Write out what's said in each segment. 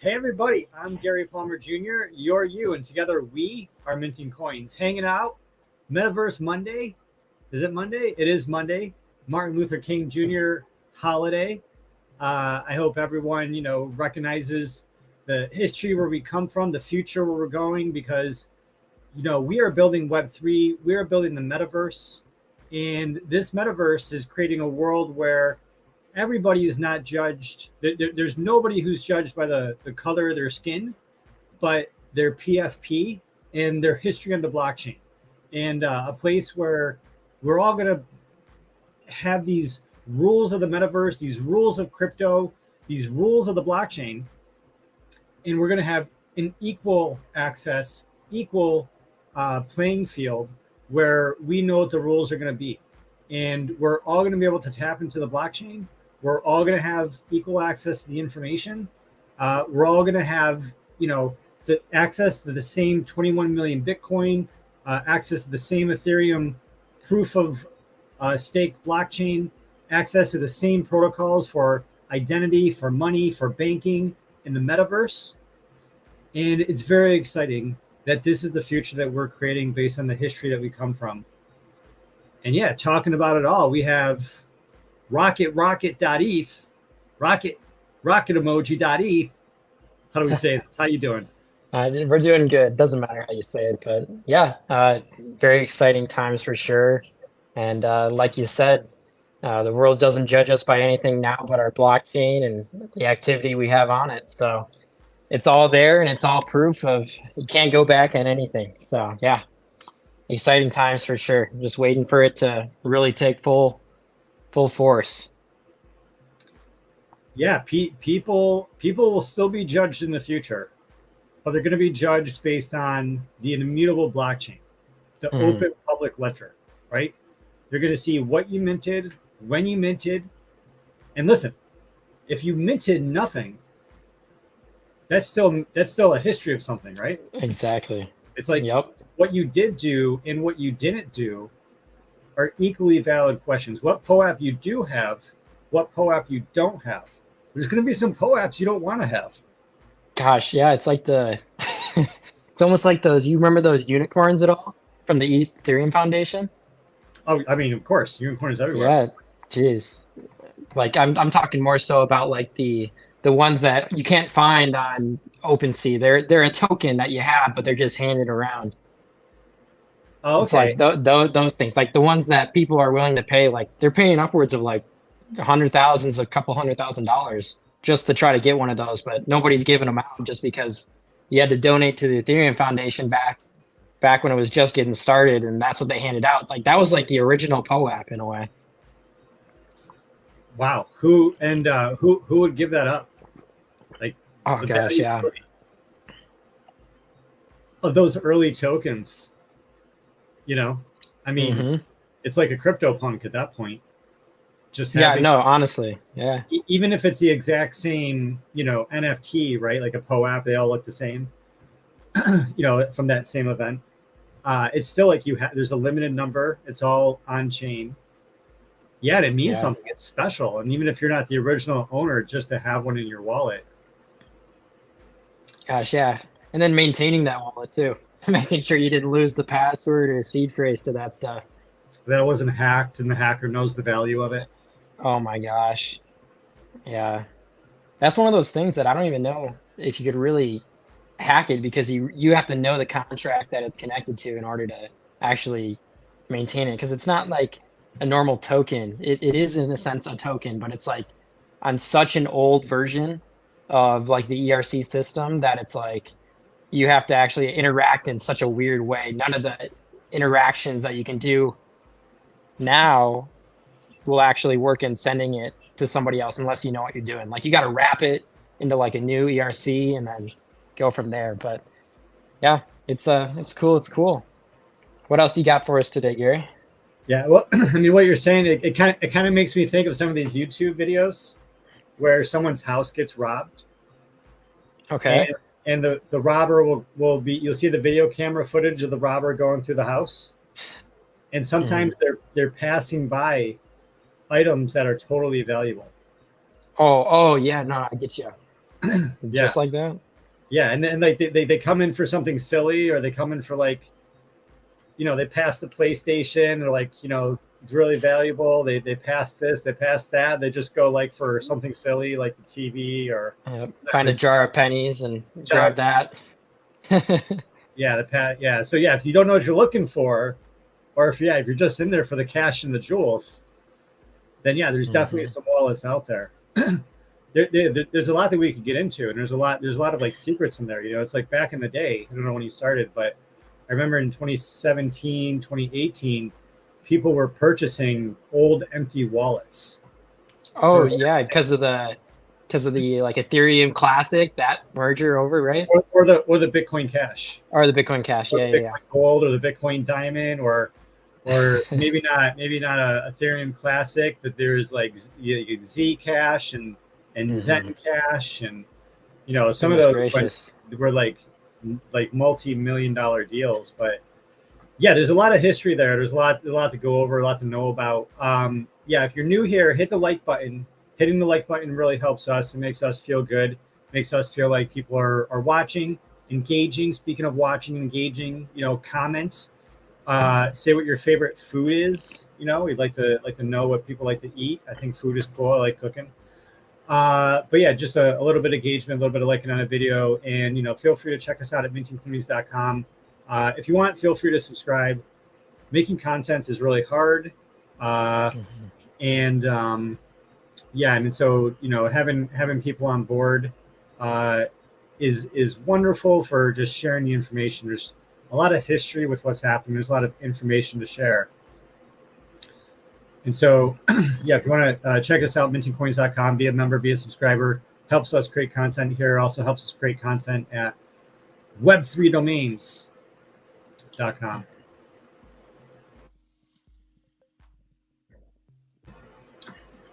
Hey everybody, I'm Gary Palmer Jr., you're you, and together we are minting coins, hanging out. Metaverse Monday. Is it Monday? It is Monday. Martin Luther King Jr. holiday. I hope everyone, recognizes the history where we come from, the future where we're going, because, we are building Web3, we are building the metaverse, and this metaverse is creating a world where everybody is not judged. There's nobody who's judged by the color of their skin, but their PFP and their history on the blockchain. And a place where we're all going to have these rules of the metaverse, these rules of crypto, these rules of the blockchain. And we're going to have an equal access, equal playing field where we know what the rules are going to be. And we're all going to be able to tap into the blockchain. We're all going to have equal access to the information. We're all going to have, the access to the same 21 million Bitcoin, access to the same Ethereum proof of stake blockchain, access to the same protocols for identity, for money, for banking in the metaverse. And it's very exciting that this is the future that we're creating based on the history that we come from. And yeah, talking about it all, we have rocket.eth, rocket emoji.eth. How do we say this? How you doing? We're doing good. Doesn't matter how you say it, but yeah, very exciting times for sure. And like you said, the world doesn't judge us by anything now but our blockchain and the activity we have on it. So it's all there and it's all proof of you can't go back on anything. So yeah, exciting times for sure. Just waiting for it to really take full force. Yeah, people will still be judged in the future, but they're going to be judged based on the immutable blockchain, the open public ledger, right? They're going to see what you minted, when you minted, and listen, if you minted nothing, that's still a history of something, right? Exactly. It's like Yep. what you did do and what you didn't do are equally valid questions. What POAP you do have, what POAP you don't have. There's going to be some POAPs you don't want to have. Gosh, yeah, it's like it's almost like those. You remember those unicorns at all from the Ethereum Foundation? Oh, I mean, of course, unicorns everywhere. Yeah, geez. Like I'm talking more so about like the ones that you can't find on OpenSea. They're a token that you have, but they're just handed around. Oh, It's like okay. those things, like the ones that people are willing to pay. Like they're paying upwards of like a couple $100,000 just to try to get one of those, but nobody's giving them out just because you had to donate to the Ethereum Foundation back when it was just getting started, and that's what they handed out. Like that was like the original POAP in a way. Wow. Who would give that up? Like Oh the gosh, value yeah. of those early tokens, I mean, it's like a crypto punk at that point. Just Yeah, having, no, honestly, yeah. even if it's the exact same, NFT, right? Like a POAP, they all look the same, from that same event. It's still like there's a limited number. It's all on chain. Yeah, it means Yeah. something. It's special. And even if you're not the original owner, just to have one in your wallet. Gosh, yeah. And then maintaining that wallet too. Making sure you didn't lose the password or seed phrase to that stuff. That it wasn't hacked and the hacker knows the value of it. Oh my gosh. Yeah. That's one of those things that I don't even know if you could really hack it because you have to know the contract that it's connected to in order to actually maintain it. Because it's not like a normal token. It is in a sense a token, but it's like on such an old version of like the ERC system that it's like you have to actually interact in such a weird way. None of the interactions that you can do now will actually work in sending it to somebody else unless you know what you're doing. Like you got to wrap it into like a new ERC and then go from there. But yeah, it's cool. It's cool. What else do you got for us today, Gary? Yeah, well, I mean, what you're saying, it kind of makes me think of some of these YouTube videos where someone's house gets robbed. Okay. And the robber will be, you'll see the video camera footage of the robber going through the house. And sometimes they're passing by items that are totally valuable. Oh, yeah, no, I get you. Yeah. Just like that. Yeah, and then like they come in for something silly, or they come in for like, they pass the PlayStation, or like, it's really valuable. They pass this, they pass that. They just go like for something silly like the TV or Find a jar of pennies and jar. grab that. Yeah. So yeah, if you don't know what you're looking for, or if you're just in there for the cash and the jewels, then yeah, there's definitely some wallets out there. There's a lot that we could get into, and there's a lot of like secrets in there. It's like back in the day. I don't know when you started, but I remember in 2017, 2018, people were purchasing old empty wallets. Oh yeah, because of the like Ethereum Classic, that merger over, right? Or the Bitcoin Cash, or the Bitcoin Cash. or Yeah, the yeah, Bitcoin Gold, or the Bitcoin Diamond, or maybe not a Ethereum Classic, but there's like Z Cash and Zen Cash, and some of those were like multi-million-dollar deals. But yeah, there's a lot of history there. There's a lot to go over, a lot to know about. Yeah, if you're new here, hit the like button. Hitting the like button really helps us. It makes us feel good. Makes us feel like people are watching, engaging. Speaking of watching, engaging, comments. Say what your favorite food is. We'd like to know what people like to eat. I think food is cool. I like cooking. But yeah, just a little bit of engagement, a little bit of liking on a video, and feel free to check us out at mintingcoins.com. If you want, feel free to subscribe. Making content is really hard, and yeah, I mean, so having people on board is wonderful for just sharing the information. There's a lot of history with what's happening. There's a lot of information to share. And so, yeah, if you want to check us out, mintingcoins.com, be a member, be a subscriber. Helps us create content here. Also helps us create content at web3domains.com.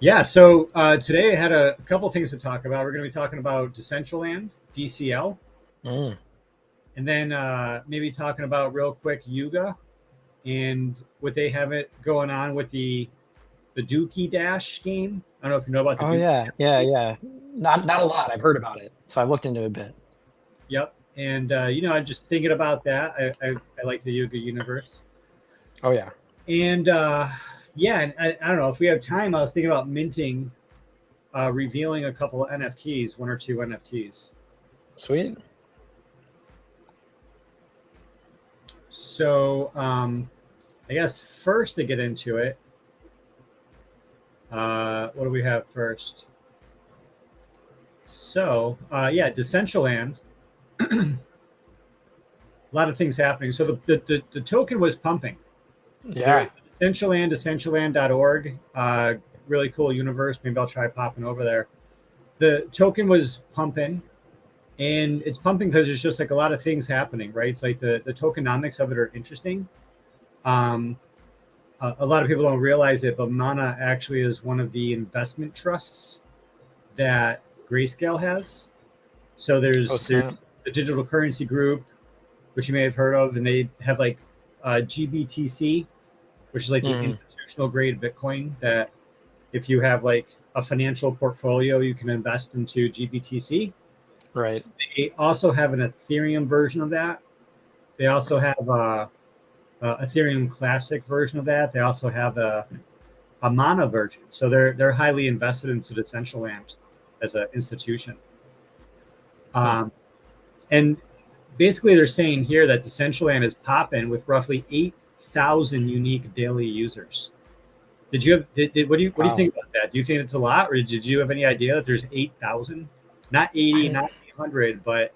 Yeah, so today I had a couple things to talk about. We're going to be talking about Decentraland, DCL. And then maybe talking about real quick Yuga and what they have it going on with the Dookie Dash game. I don't know if you know about the Dookie yeah. Not a lot. I've heard about it, so I've looked into it a bit. Yep. And I'm just thinking about that. I like the Yuga universe. Oh yeah. And yeah, and I don't know if we have time. I was thinking about minting, revealing a couple of NFTs, 1 or 2 NFTs. Sweet. So I guess first to get into it, what do we have first? So yeah, Decentraland. A lot of things happening. So the token was pumping. Yeah. Decentraland.org. Really cool universe. Maybe I'll try popping over there. The token was pumping, and it's pumping because there's just like a lot of things happening, right? It's like the tokenomics of it are interesting. A lot of people don't realize it, but Mana actually is one of the investment trusts that Grayscale has. So there's the digital currency group, which you may have heard of, and they have like GBTC, which is like the institutional grade Bitcoin that if you have like a financial portfolio, you can invest into GBTC. Right. They also have an Ethereum version of that. They also have a Ethereum Classic version of that. They also have a Mana version. So they're highly invested into Decentraland as an institution. And basically they're saying here that Decentraland is popping with roughly 8,000 unique daily users. What do you think about that? Do you think it's a lot, or did you have any idea that there's 8,000? Not 80, not 800, but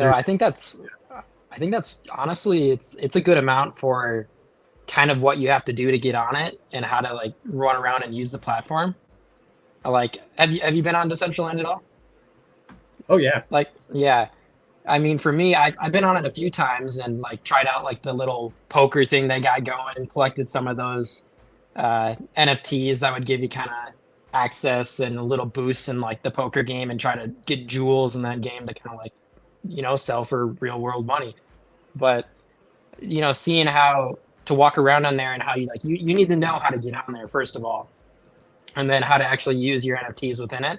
I think that's honestly it's a good amount for kind of what you have to do to get on it and how to like run around and use the platform. Like, have you been on Decentraland at all? Oh yeah. Like, yeah. I mean, for me, I've been on it a few times and like tried out like the little poker thing they got going and collected some of those NFTs that would give you kind of access and a little boost in like the poker game and try to get jewels in that game to kind of like, sell for real world money. But, seeing how to walk around on there and how you need to know how to get on there, first of all, and then how to actually use your NFTs within it.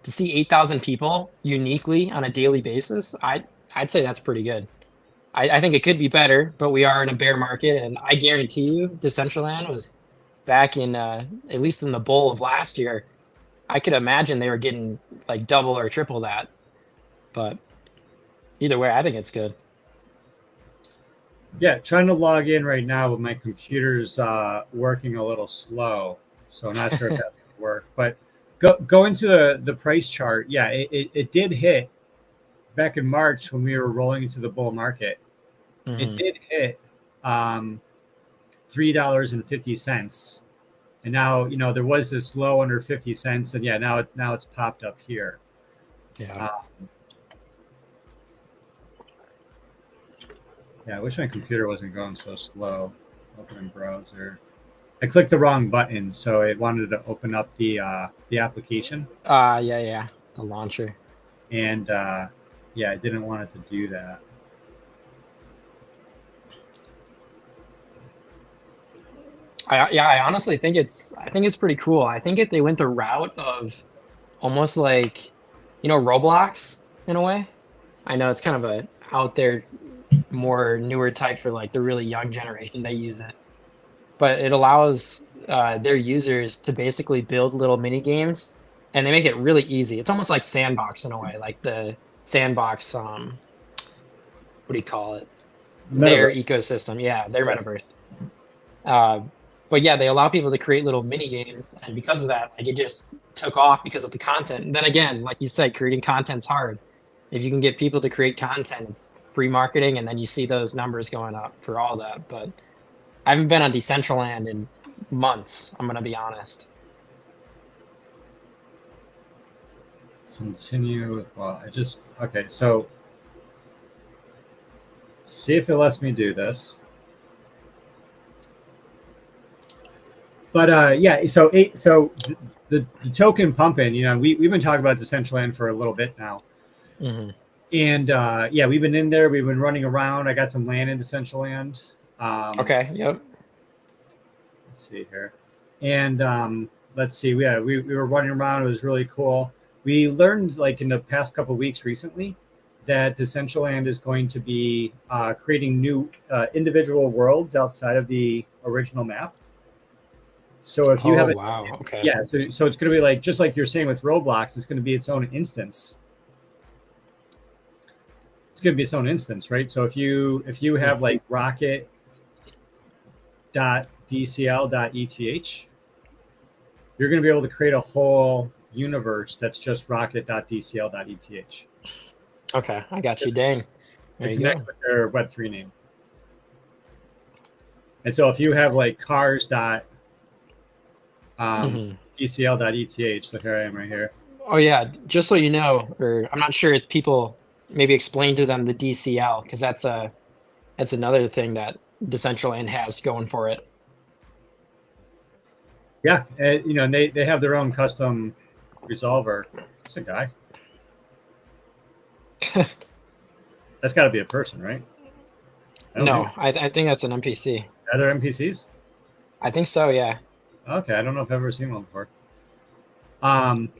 to see 8,000 people uniquely on a daily basis, I'd say that's pretty good. I think it could be better, but we are in a bear market, and I guarantee you, Decentraland was back in at least in the bowl of last year. I could imagine they were getting like double or triple that. But either way, I think it's good. Yeah, trying to log in right now, but my computer's working a little slow, so I'm not sure if that's going to work. But go into the price chart. Yeah, it did hit back in March when we were rolling into the bull market. It Hmm. did hit $3.50, and now there was this low under 50 cents, and yeah, now it's popped up here. Yeah. Uh, yeah, I wish my computer wasn't going so slow. Open in browser. I clicked the wrong button, so it wanted to open up the application, Yeah. The launcher. and yeah, I didn't want it to do that. I honestly think it's pretty cool. I think if they went the route of almost like, Roblox in a way. I know it's kind of a out there more newer type for like the really young generation. They use it, but it allows their users to basically build little mini games, and they make it really easy. It's almost like Sandbox in a way, like the Sandbox. What do you call it? Their Metaverse. ecosystem. Yeah, their metaverse. Uh, but yeah, they allow people to create little mini games, and because of that, like it just took off because of the content. And then again, like you said, creating content's hard. If you can get people to create content, it's free marketing, and then you see those numbers going up for all that. But I haven't been on Decentraland in months. I'm gonna be honest. Continue with okay. So see if it lets me do this. But yeah, so the token pumping. We've been talking about Decentraland for a little bit now, Hmm. and yeah, we've been in there. We've been running around. I got some land in Decentraland. Okay. Yep. Let's see here, and let's see. We were running around. It was really cool. We learned like in the past couple of weeks recently that Decentraland is going to be creating new individual worlds outside of the original map. So if you Oh have it, wow. Okay. yeah, so it's going to be like just like you're saying with Roblox, it's going to be its own instance. It's going to be its own instance, right? So if you have like rocket.dcl.eth, you're going to be able to create a whole universe that's just rocket.dcl.eth. Okay. I got you. Dang. There It you connects go. with their Web3 name. And so if you have like cars. Hmm. DCL.eth, so here I am right here. Oh yeah. Just so you know, or I'm not sure if people maybe explain to them the DCL because that's another thing that Decentraland has going for it. Yeah, and they have their own custom resolver. It's a guy. That's got to be a person, right? I don't think No, I think that's an NPC. are there NPCs. I think so, yeah. Okay, I don't know if I've ever seen one before. Um,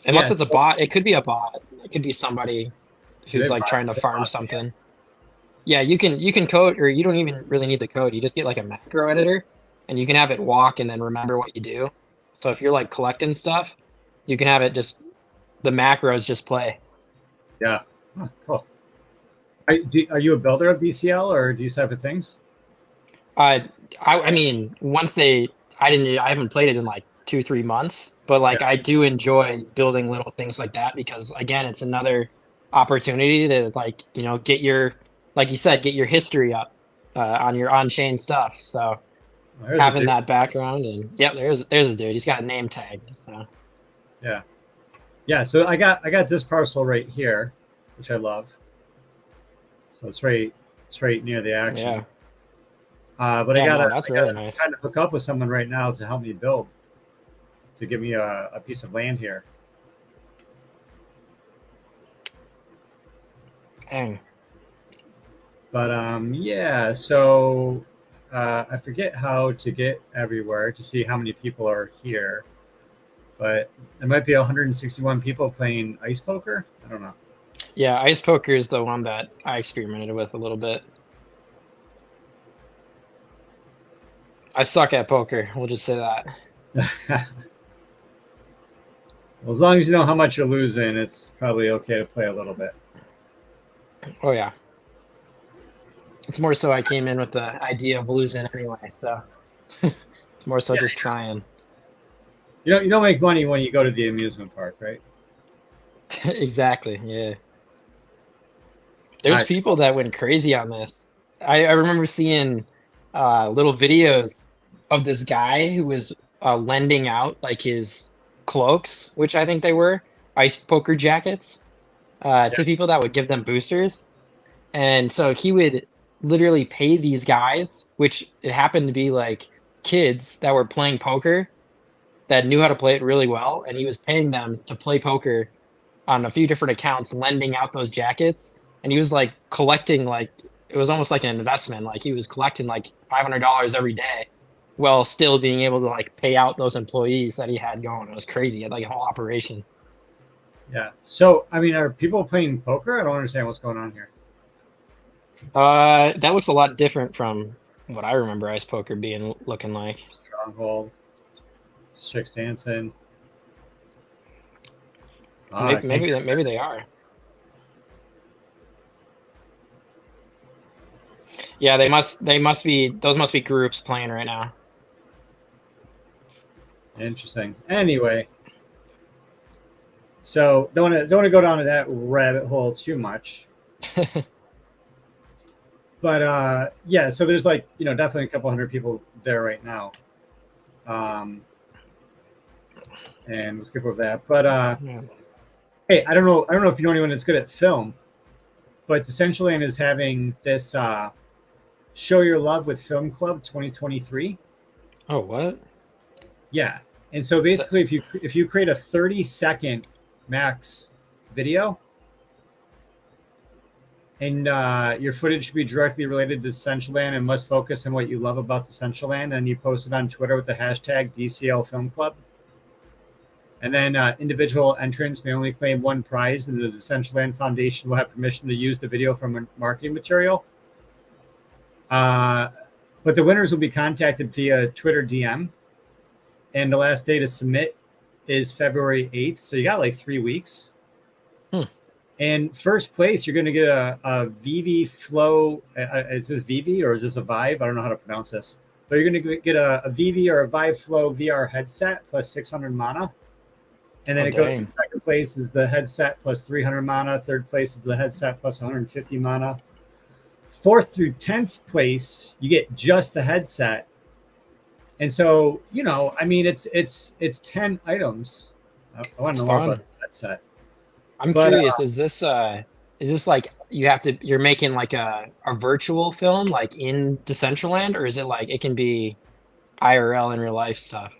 Unless yeah. it's a bot, it could be a bot. It could be somebody Do who's they like buy trying to the farm bot? something. Yeah, you can code, or you don't even really need the code. You just get like a macro editor, and you can have it walk and then remember what you do. So if you're like collecting stuff, you can have it just the macros just play. Yeah. Oh, cool. Are you a builder of DCL or these type of things? Uh, I mean, I haven't played it in like 2 3 months, but Yeah. like I do enjoy building little things like that because again, it's another opportunity to like get your like you said get your history up on your on-chain stuff. So Oh, here's a having dude. that background and yep, there's a dude. He's got a name tag. So. Yeah. Yeah. So I got this parcel right here, which I love. So it's right near the action. Yeah, But I yeah, gotta no, that's I really gotta nice. kind of hook up with someone right now to help me build, to give me a piece of land here. Dang. But yeah, so I forget how to get everywhere to see how many people are here. but there might be 161 people playing ice poker. I don't know. Yeah, ice poker is the one that I experimented with a little bit. I suck at poker. We'll just say that. Well, as long as you know how much you're losing, it's probably okay to play a little bit. Oh yeah. It's more so I came in with the idea of losing anyway, so it's more so just trying. You don't make money when you go to the amusement park, right? Exactly. Yeah. There's Right. people that went crazy on this. I remember seeing little videos of this guy who was lending out like his cloaks, which I think they were ice poker jackets, to people that would give them boosters. And so he would literally pay these guys, which it happened to be like kids that were playing poker that knew how to play it really well. And he was paying them to play poker on a few different accounts, lending out those jackets. And he was like collecting, like, it was almost like an investment. Like he was collecting like $500 every day while still being able to like pay out those employees that he had going. It was crazy. He had like a whole operation. Yeah. So, I mean, are people playing poker? I don't understand what's going on here. That looks a lot different from what I remember ice poker being looking like. Stronghold, chicks dancing. Maybe they are. Yeah, they must be, those must be groups playing right now. Interesting. Anyway, so don't want to go down to that rabbit hole too much. But yeah, so there's like, definitely a couple hundred people there right now. And we'll skip over that. But Yeah. hey, I don't know if you know anyone that's good at film, but Decentraland is having this Show Your Love with Film Club 2023. Oh, what? Yeah. And so basically if you create a 30-second max video, and your footage should be directly related to Decentraland and must focus on what you love about Decentraland, and you post it on Twitter with the hashtag DCL Film Club. And then individual entrants may only claim one prize, and the Decentraland Foundation will have permission to use the video from marketing material. But the winners will be contacted via Twitter DM, and the last day to submit is February 8th. So you got like 3 weeks. And first place, you're going to get a VV Flow. Is this VV or is this a Vive? I don't know how to pronounce this. But you're going to get a VV or a Vive Flow VR headset plus 600 mana. And then second place is the headset plus 300 mana. Third place is the headset plus 150 mana. Fourth through 10th place, you get just the headset. And so, I mean, it's 10 items. I want to know more about this headset. I'm curious, is this like you're making like a virtual film like in Decentraland, or is it like it can be IRL in real life stuff?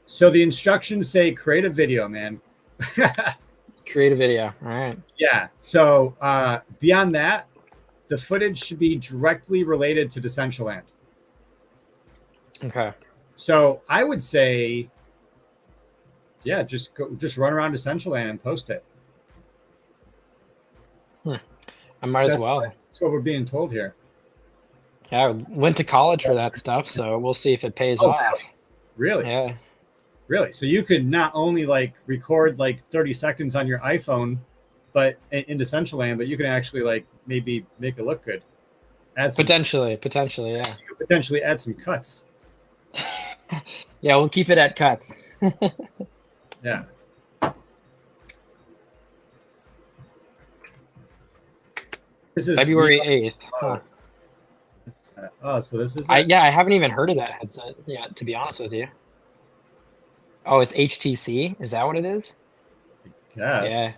So the instructions say create a video, man. Create a video. All right. Yeah. So beyond that, the footage should be directly related to Decentraland. Okay. So I would say, yeah, just run around Decentraland and post it. I might as well. That's what we're being told here. Yeah, I went to college for that stuff, so we'll see if it pays off. Really? Yeah. Really? So you could not only like record like 30 seconds on your iPhone, but in Decentraland, but you can actually like maybe make it look good. Potentially, yeah. Potentially add some cuts. Yeah, we'll keep it at cuts. Yeah. This is February 8th. Huh. Oh, so this is I haven't even heard of that headset yet, to be honest with you. Oh, it's HTC? Is that what it is? Yes. Yeah.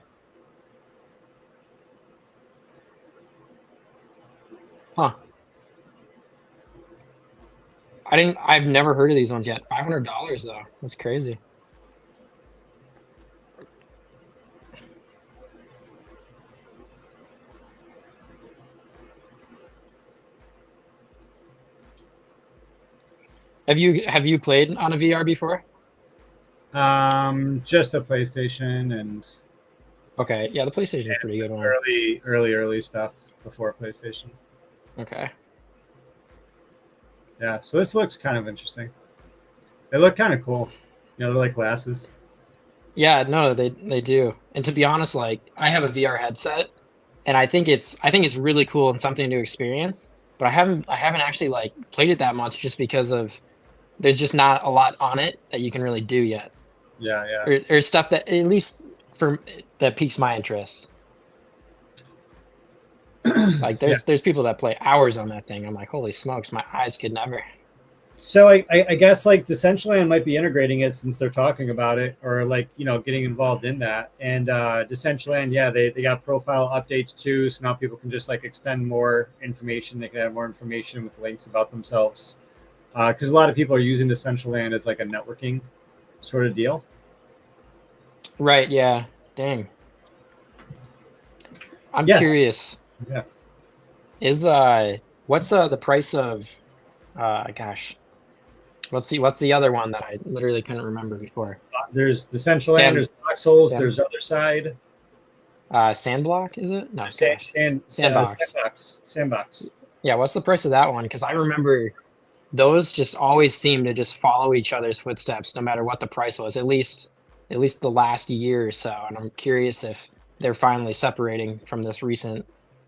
Huh. I've never heard of these ones yet. $500 though. That's crazy. Have you played on a VR before? Just a PlayStation and Okay, yeah, the PlayStation is a pretty good one. early stuff before PlayStation. Okay. Yeah, so this looks kind of interesting. They look kind of cool. You know, they're like glasses. Yeah, no, they do. And to be honest, like I have a VR headset, and I think it's really cool and something to experience. But I haven't actually like played it that much just because of there's just not a lot on it that you can really do yet, Yeah, yeah. or stuff that at least for that piques my interest. Like Yeah. there's people that play hours on that thing. I'm like, holy smokes, my eyes could never. So I guess like Decentraland might be integrating it since they're talking about it, or like getting involved in that. And Decentraland, yeah, they got profile updates too, so now people can just like extend more information. They can have more information with links about themselves, because a lot of people are using Decentraland as like a networking sort of deal. Right? Yeah. Dang. I'm Yes. curious. Yeah. Is what's the price of gosh, what's the other one that I literally couldn't remember before? There's Decentraland. Sand There's Voxels. sand There's Other Side. Sandblock, is it? No, Sand, gosh. sand, Sandbox. Sandbox. Yeah, what's the price of that one? Because I remember those just always seem to just follow each other's footsteps no matter what the price was, at least the last year or so. And I'm curious if they're finally separating from this recent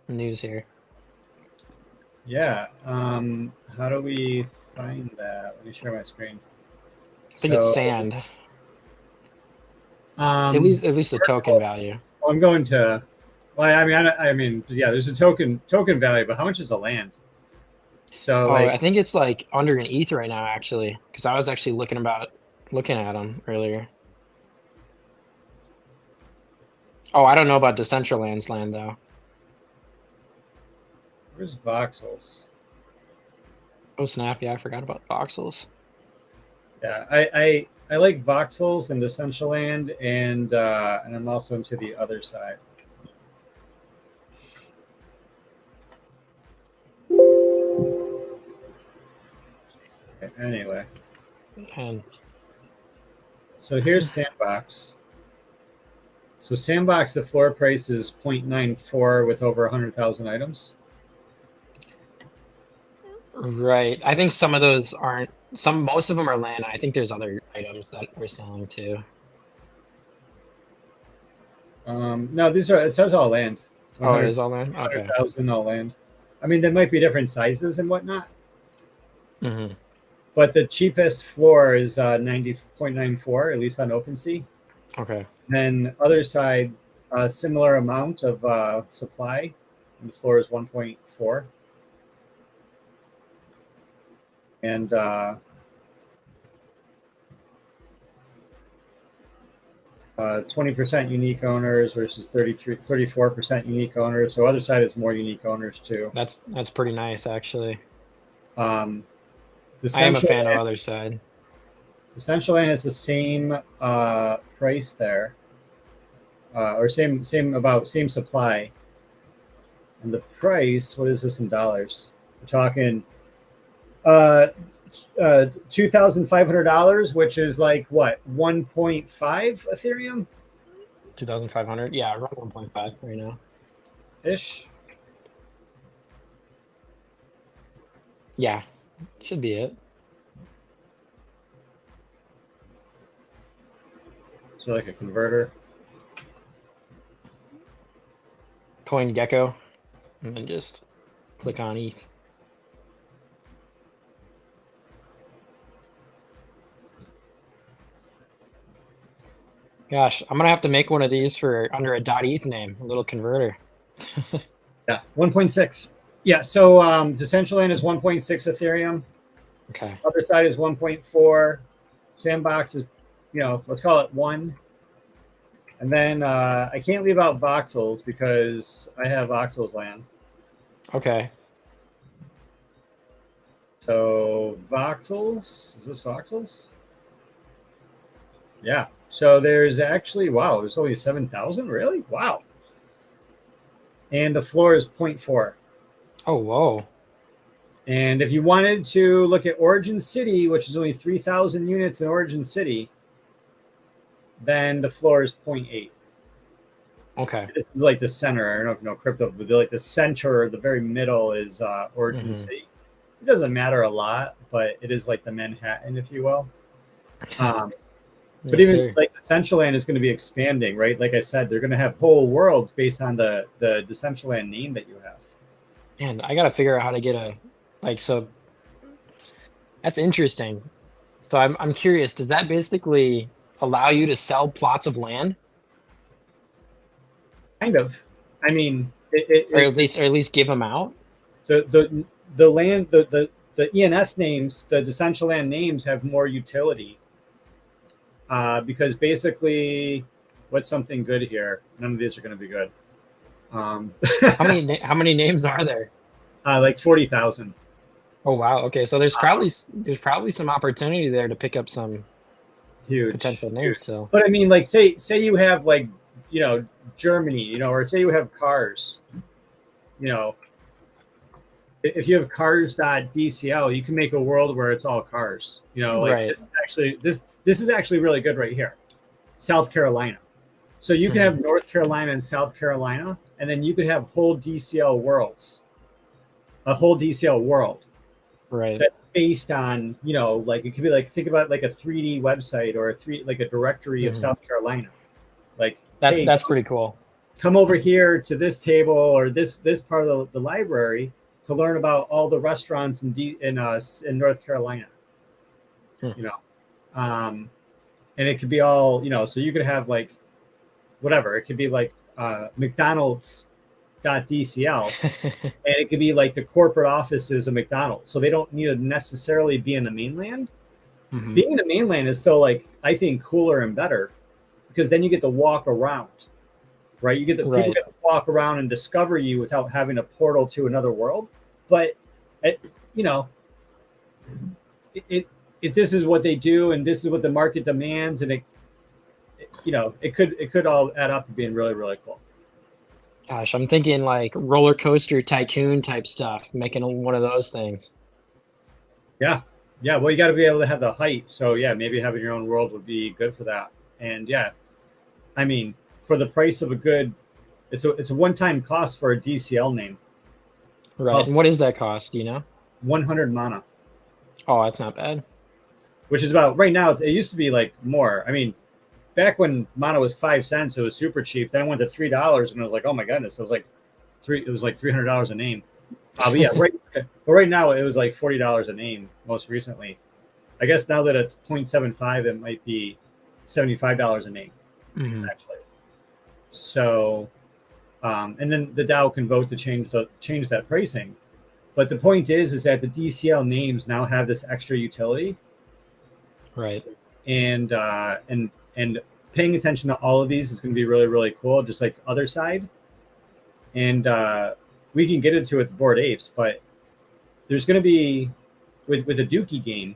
news here. Yeah. How do we find that? Let me share my screen. I think it's So, sand. At um, least at least the token value. I'm going to. Well, I mean, yeah. There's a token value, but how much is the land? So, Oh, I like, think it's like under an ETH right now, actually, because I was actually looking at them earlier. Oh, I don't know about Decentraland's land though. where's voxels? Oh snap! Yeah, I forgot about voxels. Yeah, I like voxels and Decentraland, and I'm also into the Other Side. Okay, anyway, And so here's Sandbox. So Sandbox, the floor price is 0.94 with over 100,000 items. right, I think some of those aren't. Most of them are land. I think there's other items that we're selling too. No, these are, it says all land. Oh, it 100 is all land. Okay. 100,000 all land. I mean, there might be different sizes and whatnot, Hmm. but the cheapest floor is 90.94, at least on OpenSea. Okay. Then Other Side, a similar amount of supply, and the floor is 1.4. And 20% unique owners versus 34% unique owners. So Other Side is more unique owners too. That's pretty nice actually. Um, the I am a Central fan of other side. the Central Land is the same price there, or same supply. And the price, what is this in dollars? We're talking uh, $2,500, which is like what, 1.5 Ethereum 2,500. Yeah, around 1.5 right now. ish. Yeah, should be it. So like a converter. Coin Gecko, and then just click on ETH. Gosh, I'm gonna have to make one of these for under a .eth name, a little converter. Yeah, 1.6. Yeah, so Decentraland is 1.6 Ethereum. Okay. Other Side is 1.4. Sandbox is, let's call it 1. And then I can't leave out voxels because I have voxels land. Okay. So voxels, is this voxels? Yeah. So there's actually, wow, there's only 7,000? Really? Wow. And the floor is 0.4. Oh, whoa. And if you wanted to look at Origin City, which is only 3,000 units in Origin City, then the floor is 0.8. Okay. This is like the center. I don't know if you know crypto, but like the center, the very middle is Origin Mhm. City. It doesn't matter a lot, but it is like the Manhattan, if you will. But Yes, even sir. like Decentraland is going to be expanding, right? Like I said, they're going to have whole worlds based on the Decentraland name that you have. And I gotta figure out how to get a so that's interesting. So I'm curious, does that basically allow you to sell plots of land? Kind of. I mean, Or at least give them out? the land the ENS names, the Decentraland names have more utility because basically, what's something good here? None of these are going to be good. Um, How many names are there? like 40,000. Oh wow. Okay, so there's probably some opportunity there to pick up some Huge, potential names huge. still. But I mean, like, say you have like, Germany, or say you have cars, you know, if you have cars.dcl, you can make a world where it's all cars. Like Right. this is actually really good right here. South Carolina. So you can Mhm. have North Carolina and South Carolina, and then you could have whole DCL worlds, a whole DCL world Right. that's based on, like it could be like think about like a 3D website or like a directory of Mhm. South Carolina. Like, That's hey, that's pretty cool. come over here to this table or this part of the library to learn about all the restaurants in North Carolina. Hmm. You know, and it could be all, so you could have like whatever. It could be like McDonald's.dcl, and it could be like the corporate offices of McDonald's. So they don't need to necessarily be in the mainland. Mhm. Being in the mainland is so, like, I think, cooler and better because then you get to walk around, right? You get the people Right. get to walk around and discover you without having a portal to another world. But it, you know, it this is what they do, and this is what the market demands, and it could all add up to being really really cool. Gosh, I'm thinking like roller coaster tycoon type stuff, making one of those things. Yeah, yeah. Well, you got to be able to have the height. So yeah, maybe having your own world would be good for that. And yeah, I mean, for the price of a good, it's a one time cost for a DCL name. Right. Costs And what is that cost? Do you know? 100 mana, Oh, that's not bad. which is about right now. It used to be like more. I mean, back when mana was 5 cents, it was super cheap. Then it went to $3, and it was like, oh my goodness, it was like $300 a name. But yeah, right now it was like $40 a name. Most recently, I guess now that it's 0.75, it might be $75 a name Mhm. actually. So, and then the DAO can vote to change that pricing. But the point is that the DCL names now have this extra utility, Right. and paying attention to all of these is going to be really really cool. Just like other side, and we can get into it with Bored Apes, but there's going to be with the Dookie game.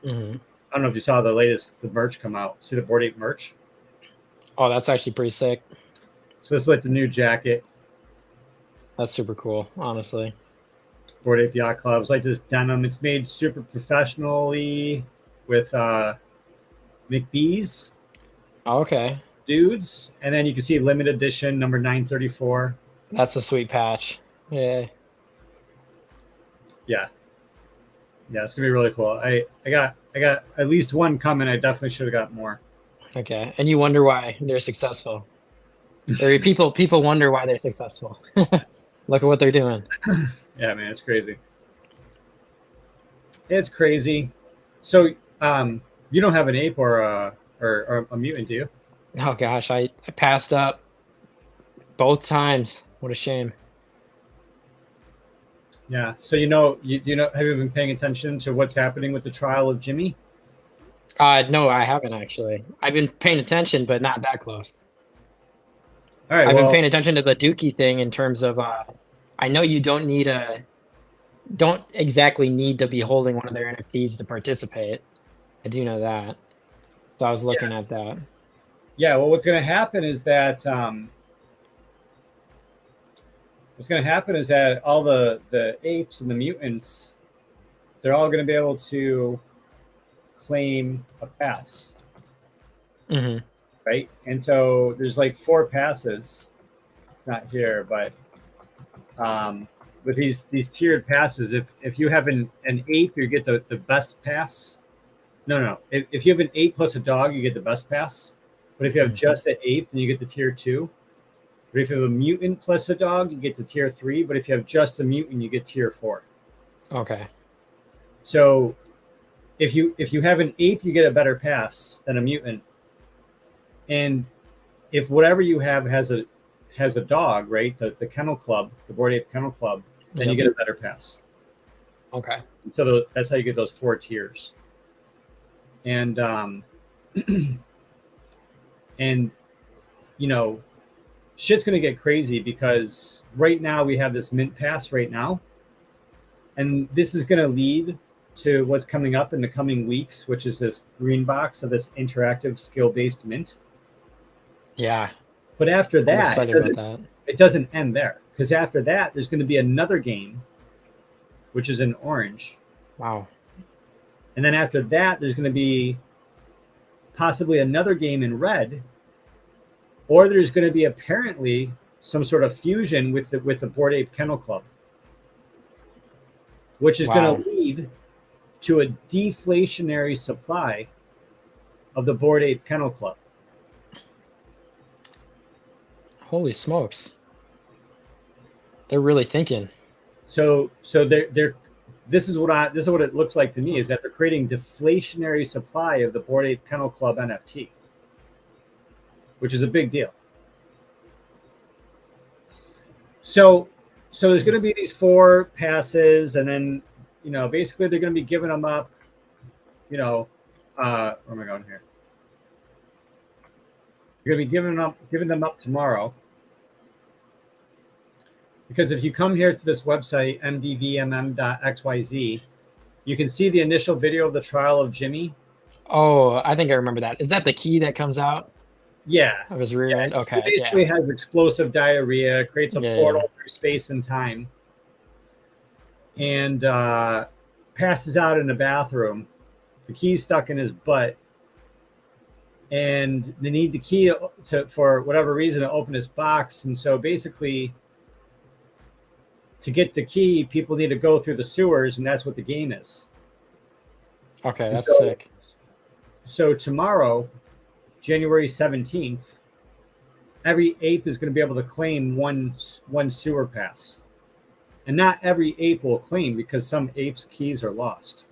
Mhm. I don't know if you saw the merch come out. See the Bored Ape merch? Oh, that's actually pretty sick. So this is like the new jacket. That's super cool, honestly. Bored Ape Yacht Club. It's like this denim. It's made super professionally with McBee's Oh, okay. dudes, and then you can see limited edition number 934. That's a sweet patch. Yeah. Yeah, yeah, it's gonna be really cool. I got at least one coming. I definitely should have got more. Okay. And you wonder why they're successful. Or people wonder why they're successful. Look at what they're doing. Yeah, man, it's crazy. It's crazy. So, you don't have an ape or a mutant, do you? Oh gosh, I passed up both times. What a shame. Yeah. So have you been paying attention to what's happening with the trial of Jimmy? No, I haven't actually. I've been paying attention, but not that close. All right. I've been Well, paying attention to the Dookie thing in terms of I know you don't exactly need to be holding one of their NFTs to participate. I do know that. So I was yeah, looking at that. yeah. Well, what's going to happen is that all the apes and the mutants, they're all going to be able to claim a pass. Hmm. right? And so there's like 4 passes. It's not here, but with these tiered passes, if you have an ape, you get the best pass. No. If you have an ape plus a dog, you get the best pass. But if you have just an ape, then you get the tier 2. But if you have a mutant plus a dog, you get to tier 3. But if you have just a mutant, you get tier 4. Okay. So if you have an ape, you get a better pass than a mutant. And if whatever you have has a dog, right? The kennel club, the Bored Ape Kennel Club, then you get a better pass. Okay. So that's how you get those 4 tiers. And and you know, shit's gonna get crazy because right now we have this mint pass right now, and this is gonna lead to what's coming up in the coming weeks, which is this green box of this interactive skill-based mint. Yeah. But after I'm that, excited about that. it doesn't end there, because after that, there's going to be another game, which is in orange. Wow. And then after that, there's going to be possibly another game in red, or there's going to be apparently some sort of fusion with the Bored Ape Kennel Club, which is going to lead to a deflationary supply of the Bored Ape Kennel Club. Holy smokes. They're really thinking. So they're this is what it looks like to me, is that they're creating deflationary supply of the Bored Ape Kennel Club NFT, which is a big deal. So there's going to be these 4 passes, and then basically they're going to be giving them up. Where am I going here? You're going to be giving them up tomorrow. Because if you come here to this website, mdvmm.xyz, you can see the initial video of the trial of Jimmy. Oh, I think I remember that. Is that the key that comes out? Yeah. Of his rear end? Okay. He basically has explosive diarrhea, creates a portal through space and time, and passes out in the bathroom. The key's stuck in his butt. And they need the key for whatever reason, to open his box. And so basically, to get the key, people need to go through the sewers, and that's what the game is. Okay, that's sick. So tomorrow, January 17th, every ape is going to be able to claim one sewer pass. And not every ape will claim, because some apes' keys are lost.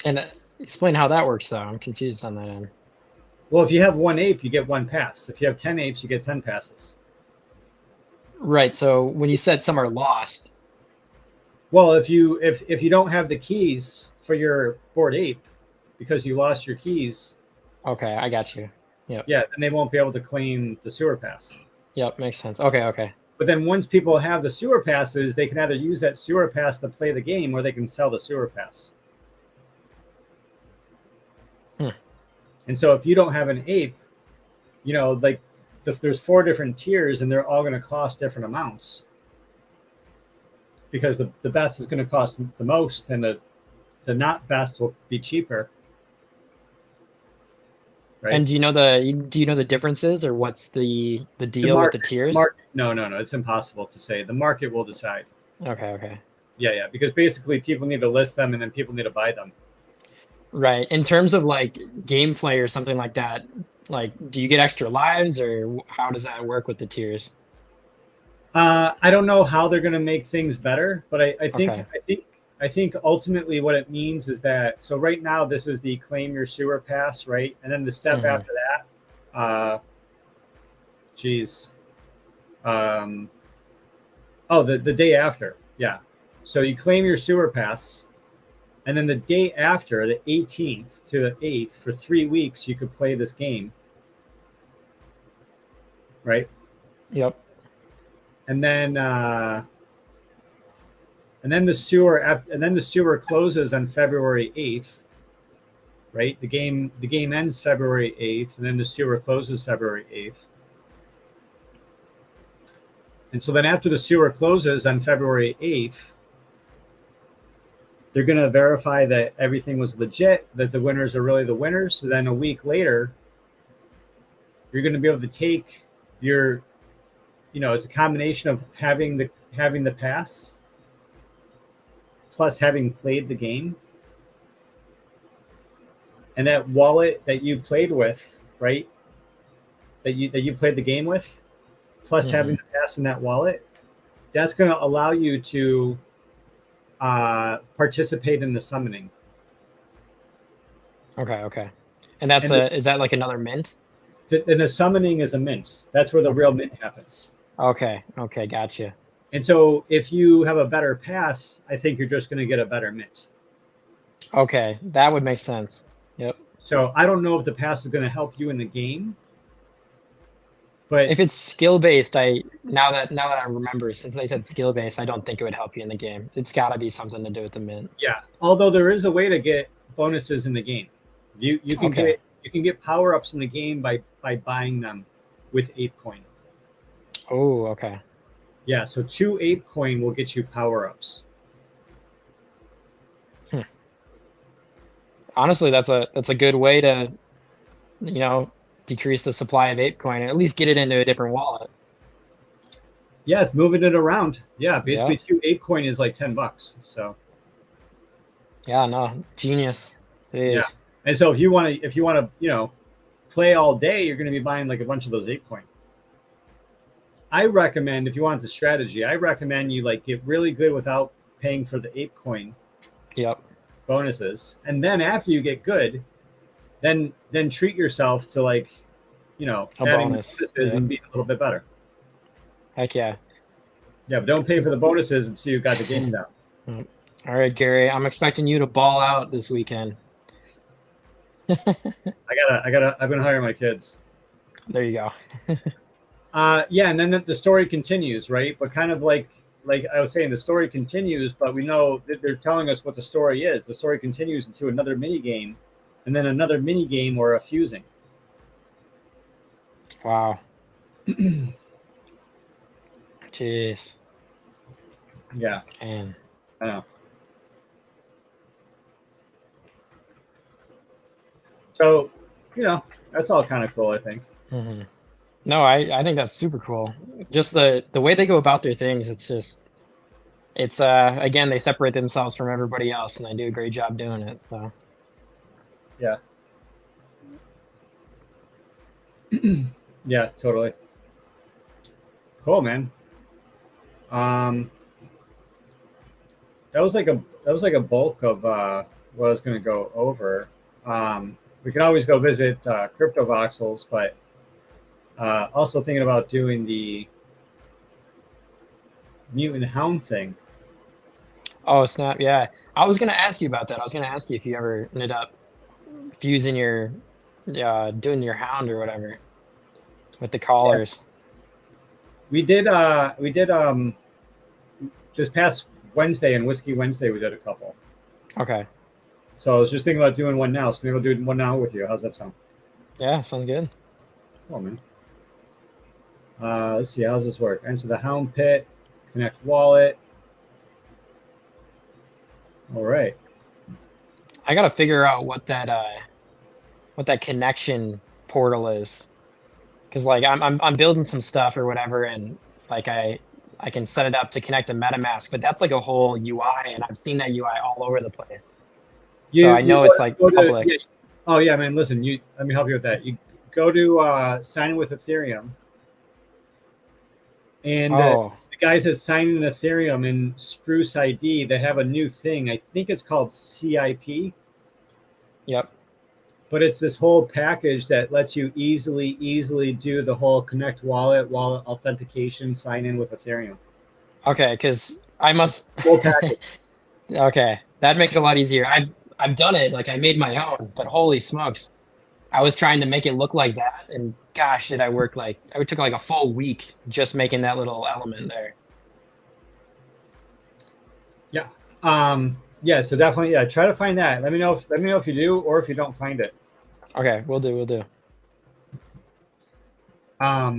And explain how that works, though. I'm confused on that end. Well, if you have 1 ape, you get 1 pass. If you have 10 apes, you get 10 passes. Right. So when you said some are lost. Well, if you don't have the keys for your Bored Ape because you lost your keys. Okay, I got you. Yeah, then they won't be able to claim the sewer pass. Yep, makes sense. Okay. But then once people have the sewer passes, they can either use that sewer pass to play the game, or they can sell the sewer pass. And so if you don't have an ape, there's 4 different tiers, and they're all going to cost different amounts, because the best is going to cost the most, and the not best will be cheaper. Right? And do you know the differences, or what's the deal with the tiers? No. It's impossible to say. The market will decide. Okay. Yeah. Because basically people need to list them, and then people need to buy them. Right. In terms of like gameplay or something like that, like, do you get extra lives, or how does that work with the tiers? I don't know how they're going to make things better, but I think ultimately what it means is that, so right now this is the claim your sewer pass, right? And then the step after that, the day after, yeah. So you claim your sewer pass, and then the day after, the 18th to the 8th, for 3 weeks, you could play this game, right? Yep. And then the sewer closes on February 8th, right? The game ends February 8th, and then the sewer closes February 8th. And so then after the sewer closes on February 8th, They're going to verify that everything was legit, that the winners are really the winners. So then a week later, you're going to be able to take your, it's a combination of having the pass plus having played the game, and that wallet that you played with, right? That you played the game with, plus having the pass in that wallet, that's going to allow you to participate in the summoning. Okay. And that's is that like another mint? And the summoning is a mint. That's where the real mint happens. Okay, gotcha. And so if you have a better pass, I think you're just going to get a better mint. Okay, that would make sense. Yep. So I don't know if the pass is going to help you in the game, but if it's skill based, now that I remember, since they said skill based, I don't think it would help you in the game. It's got to be something to do with the mint. Yeah, although there is a way to get bonuses in the game. You can get power ups in the game by buying them with ape coin. Oh, okay. Yeah, so 2 ape coin will get you power ups. Honestly, that's a good way to, decrease the supply of ape coin and at least get it into a different wallet. Yeah, moving it around. Yeah, basically 2 ape coin is like $10. So. Yeah, no, genius. Jeez. Yeah, and so if you want to, play all day, you're going to be buying like a bunch of those ape coin. I recommend, if you want the strategy, I recommend you like get really good without paying for the ape coin. Yep. Bonuses, and then after you get good, then treat yourself to like, a adding bonus bonuses and being a little bit better. Heck yeah. Yeah, but don't pay for the bonuses until you got the game down. All right, Gary, I'm expecting you to ball out this weekend. I've been hiring my kids. There you go. Yeah, and then the story continues, right? But kind of like I was saying, the story continues, but we know that they're telling us what the story is. The story continues into another mini game, and then another mini game or a fusing. Wow. Jeez. Yeah. Man. I know. So, that's all kind of cool, I think. Mm-hmm. No, I think that's super cool. Just the way they go about their things, it's again, they separate themselves from everybody else and they do a great job doing it. So yeah. Yeah, totally. Cool, man. That was like a bulk of what I was going to go over. We can always go visit Crypto Voxels, but also thinking about doing the Mutant Hound thing. Oh, snap. Yeah. I was going to ask you about that. I was going to ask you if you ever ended up fusing your, doing your hound or whatever with the collars. Yeah. We did this past Wednesday and Whiskey Wednesday, we did a couple. Okay. So I was just thinking about doing one now. So maybe I'll do one now with you. How's that sound? Yeah, sounds good. Cool, man. Let's see. How does this work? Enter the Hound Pit. Connect wallet. All right. I got to figure out what that connection portal is. Because like I'm building some stuff or whatever, and like I can set it up to connect to MetaMask, but that's like a whole UI, and I've seen that UI all over the place. So I know it's like public. Yeah. Oh yeah, man. Listen, let me help you with that. You go to sign with Ethereum, and the guys that sign in Ethereum in Spruce ID, they have a new thing. I think it's called CIP. Yep. But it's this whole package that lets you easily do the whole connect wallet authentication, sign in with Ethereum. Okay, because I must. Full package. Okay, that'd make it a lot easier. I've done it. Like I made my own, but holy smokes, I was trying to make it look like that, and gosh, did I work like it took like a full week just making that little element there. Yeah. Yeah. So definitely, try to find that. Let me know if you do or if you don't find it. Okay, we'll do. Yeah,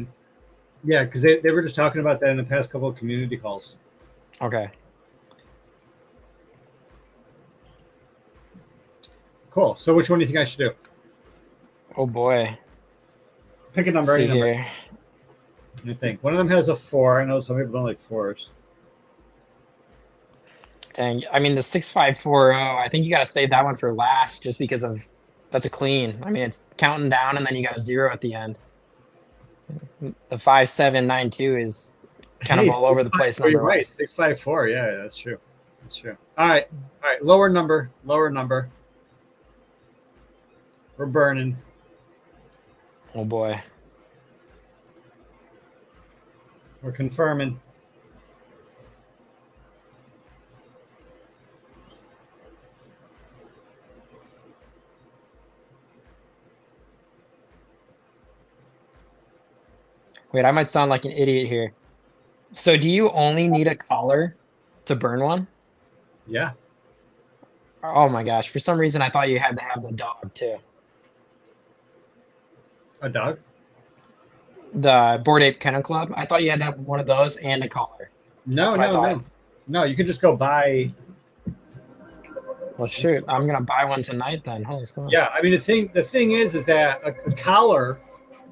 because they were just talking about that in the past couple of community calls. Okay. Cool. So which one do you think I should do? Oh boy. Pick a number. Let's see Any number. here. Let me think. One of them has a 4. I know some people don't like 4s. Dang. I mean, the 6540. I think you got to save that one for last, just because of that's a clean. I mean, it's counting down, and then you got a 0 at the end. The 5792 is kind of all over the place. You're Number right. 654. Yeah, that's true. That's true. All right. Lower number. We're burning. Oh boy. We're confirming. Wait, I might sound like an idiot here. So, do you only need a collar to burn one? Yeah. Oh my gosh! For some reason, I thought you had to have the dog too. A dog? The Bored Ape Kennel Club. I thought you had to have one of those and a collar. No. You could just go buy. Well, shoot, I'm gonna buy one tonight then. Holy smokes. Yeah, I mean the thing is that a collar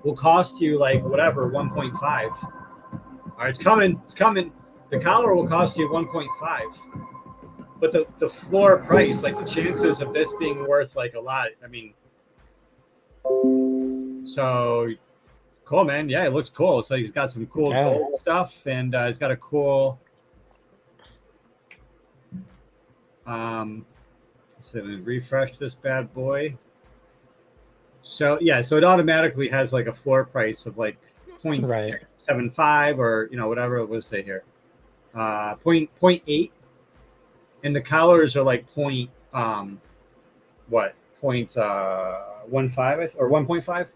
will cost you like whatever 1.5. All right, it's coming. The collar will cost you 1.5. But the floor price, like the chances of this being worth like a lot, I mean, so cool, man. Yeah, it looks cool. It's like he's got some cool gold stuff, and he's got a cool. So let me refresh this bad boy. So yeah, so it automatically has like a floor price of like 0.75 or whatever it would say here, 0.8, and the collars are like point what 0.15 or 1.5.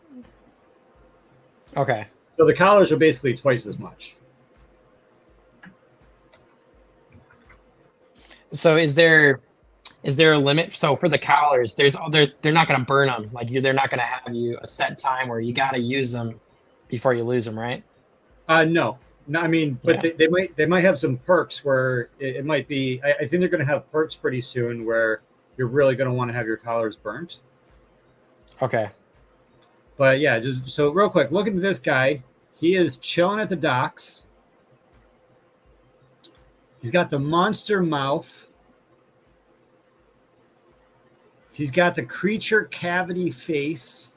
Okay. So the collars are basically twice as much. So is there a limit? So for the collars, they're not going to burn them. Like they're not going to have you a set time where you got to use them before you lose them, right? No. I mean, but yeah. they might have some perks where it might be. I think they're going to have perks pretty soon where you're really going to want to have your collars burnt. Okay. But yeah, just so real quick, look at this guy. He is chilling at the docks. He's got the monster mouth. He's got the creature cavity face.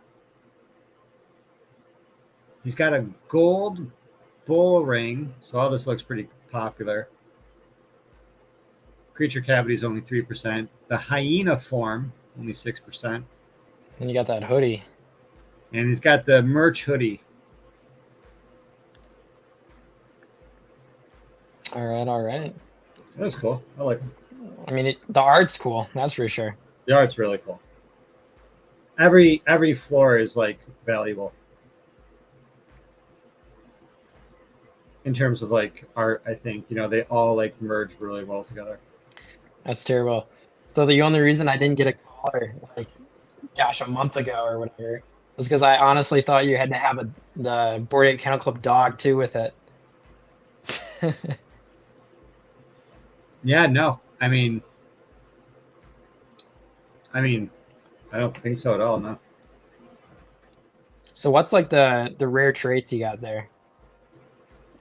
He's got a gold bull ring. So all this looks pretty popular. Creature cavity is only 3%. The hyena form, only 6%. And you got that hoodie. And he's got the merch hoodie. All right. That's cool. I like it. I mean, the art's cool. That's for sure. The art's really cool. Every floor is like valuable in terms of like art. I think they all like merge really well together. That's terrible. So the only reason I didn't get a collar, like, gosh, a month ago or whatever, was because I honestly thought you had to have the Bored Ape Kennel Club dog too with it. Yeah, no. I mean, I don't think so at all, no. So what's like the rare traits you got there?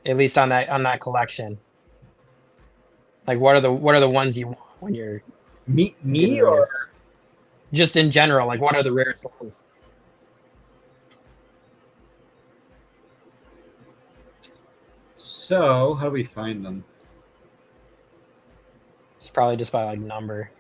At least on that collection. Like what are the ones you want when you're me or just in general, like what are the rarest ones? So, how do we find them? It's probably just by like number.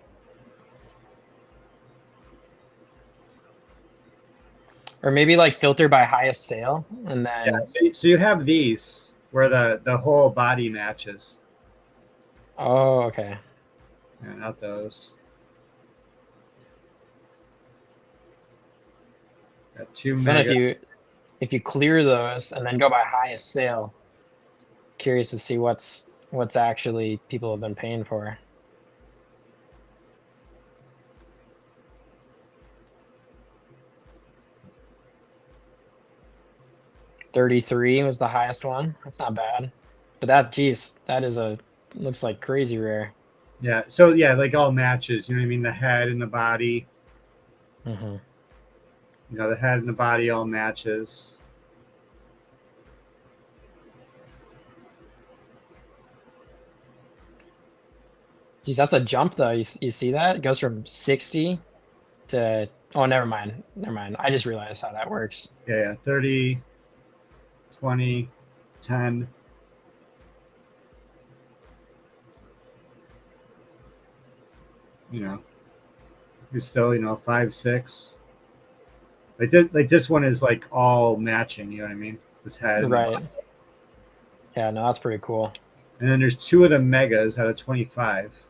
Or maybe like filter by highest sale, and then so you have these where the whole body matches. Oh, okay. Yeah, not those. Got two. So then if you clear those and then go by highest sale, curious to see what's actually people have been paying for. 33 was the highest one. That's not bad. But that is looks like crazy rare. Yeah. So yeah, like all matches, you know what I mean? The head and the body. Mm-hmm. You know, the head and the body all matches. Geez, that's a jump though. You see that? It goes from 60 to, oh, never mind. Never mind. I just realized how that works. Yeah, 30, 20, 10. You know, he's still, 5, 6. Like this one is like all matching, you know what I mean? This head. Right. Yeah, no, that's pretty cool. And then there's 2 of the megas out of 25.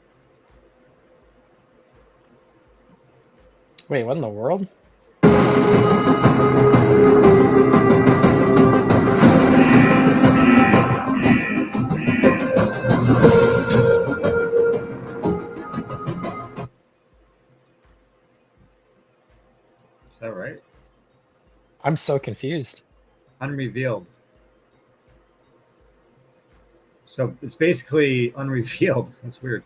Wait, what in the world? Is that right? I'm so confused. Unrevealed. So it's basically unrevealed. That's weird.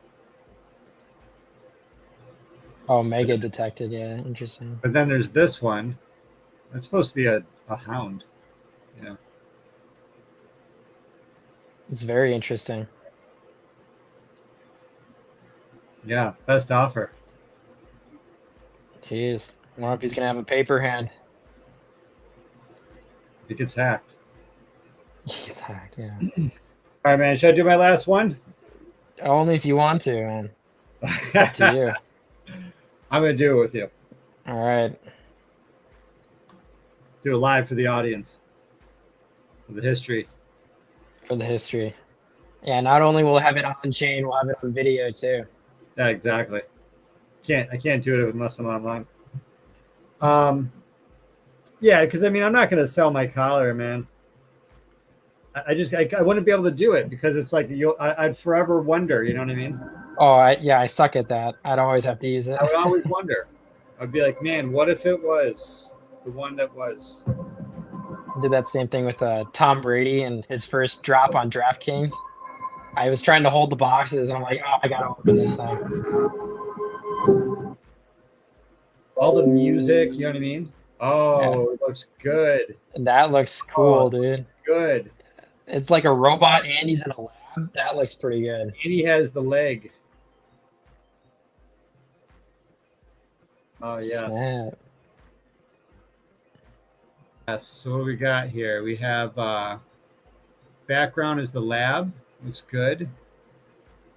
Oh, mega detected. Yeah, interesting. But then there's this one. That's supposed to be a hound. Yeah. It's very interesting. Yeah. Best offer. Jeez. I wonder if he's going to have a paper hand. It gets hacked. He's hacked, yeah. All right, man. Should I do my last one? Only if you want to, man. Up to you. I'm going to do it with you. All right. Do it live for the audience. For the history. For the history. Yeah, not only will have it on chain, we'll have it on video too. Yeah, exactly. I can't do it unless I'm online. Yeah, because I'm not going to sell my collar, man. I wouldn't be able to do it because it's like I'd forever wonder. You know what I mean? Oh, I suck at that. I'd always have to use it. I would always wonder. I'd be like, man, what if it was the one that was? Did that same thing with Tom Brady and his first drop on DraftKings. I was trying to hold the boxes, and I'm like, oh, I gotta open this thing. All the music, you know what I mean? Oh, yeah. It looks good. That looks cool, dude. Good. It's like a robot, and he's in a lab. That looks pretty good. And he has the leg. Oh, yes. Snap. Yes, so what we got here? We have background is the lab. Looks good.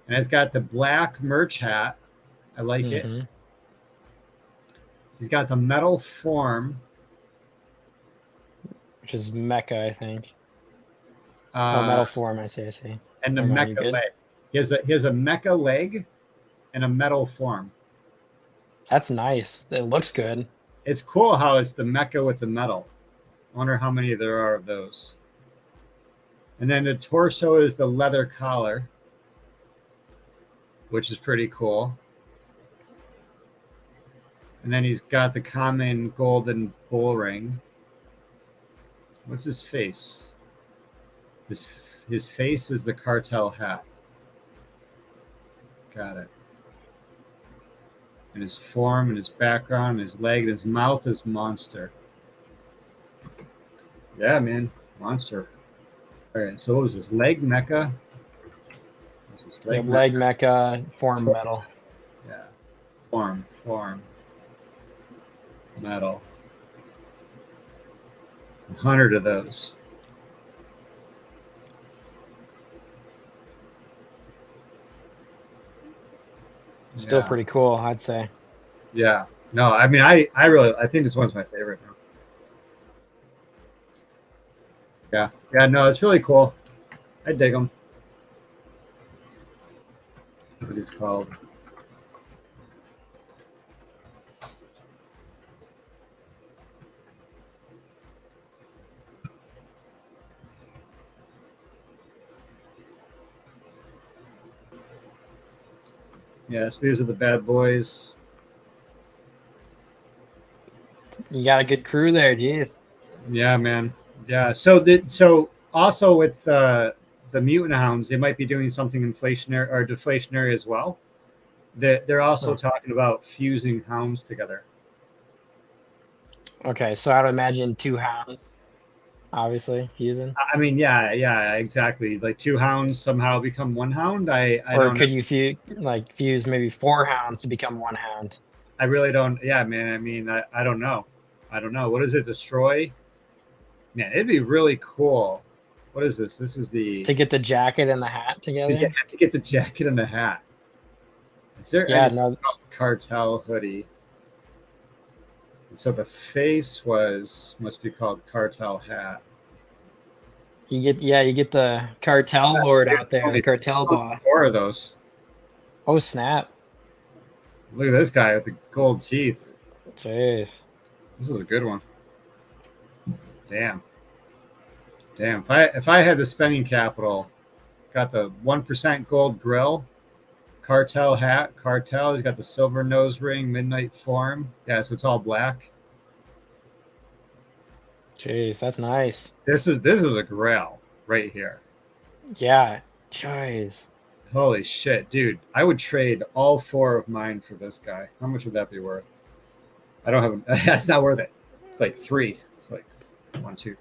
And it's got the black merch hat. I like it. He's got the metal form. Which is mecha, I think. Metal form, I see. And the mecha leg. He has a mecha leg and a metal form. That's nice. It looks good. It's cool how it's the mecha with the metal. I wonder how many there are of those. And then the torso is the leather collar, which is pretty cool. And then he's got the common golden bull ring. What's his face? His face is the cartel hat. Got it. And his form and his background, his leg, and his mouth is monster. Yeah, man. Monster. All right, so what was this? Leg mecha? Leg mecha, form metal. Yeah. Form. Metal. 100 of those. Still pretty cool, I'd say. Yeah. No, I think this one's my favorite now. Yeah, no, it's really cool. I dig them. What it's called. Yes, these are the bad boys. You got a good crew there, geez. Yeah, man. Yeah. So also with the Mutant Hounds, they might be doing something inflationary or deflationary as well. They're also talking about fusing hounds together. Okay, so I'd imagine 2 hounds, obviously fusing. I mean, yeah, exactly. Like 2 hounds somehow become 1 hound. I Or don't know. could you fuse maybe 4 hounds to become 1 hound I really don't. Yeah, man. I mean, I don't know. I don't know. What does it destroy? Man, it'd be really cool. What is this? This is the to get the jacket and the hat together? to get the jacket and the hat. Is there? Yeah, It's no, called cartel hoodie. So the face must be called cartel hat. you get the cartel lord out there, the cartel Oh, boss. 4 of those. Oh snap! Look at this guy with the gold teeth. Jeez. This is a good one. Damn. Damn. If I had the spending capital, got the 1% gold grill, cartel hat, cartel. He's got the silver nose ring, midnight form. Yeah, so it's all black. Jeez, that's nice. This is a grail right here. Yeah. Jeez. Holy shit, dude! I would trade all 4 of mine for this guy. How much would that be worth? I don't have. It's not worth it. It's like 3. It's like 1, 2,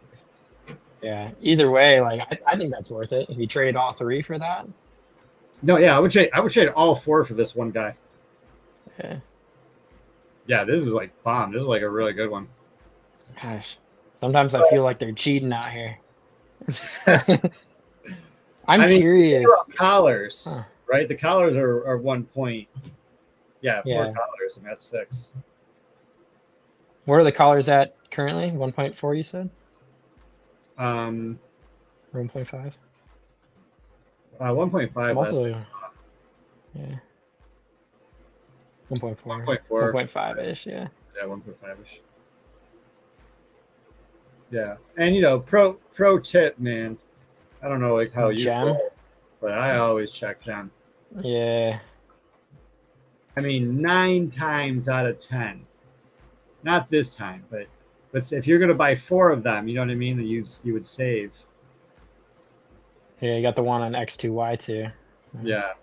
3. Yeah. Either way, like I think that's worth it if you trade all 3 for that. No, yeah, I would trade. I would trade all 4 for this one guy. Yeah. Yeah, this is like bomb. This is like a really good one. Gosh. Sometimes I feel like they're cheating out here. I'm I mean, curious. Collars, Huh. right? The collars are 1 point. Yeah, 4 Yeah. collars, and that's 6. What are the collars at currently? 1.4, you said? Um, Or 1.5? 1.5. Also, Last yeah. 1.4. 1.4. 1.5-ish, yeah. Yeah, 1.5ish. Yeah, and pro tip, man. I don't know like how you Gem? roll, but I always check gem. Yeah. I mean, 9 times out of 10. Not this time, but if you're gonna buy 4 of them, you know what I mean. That you would save. Yeah, you got the one on X2Y2. Yeah.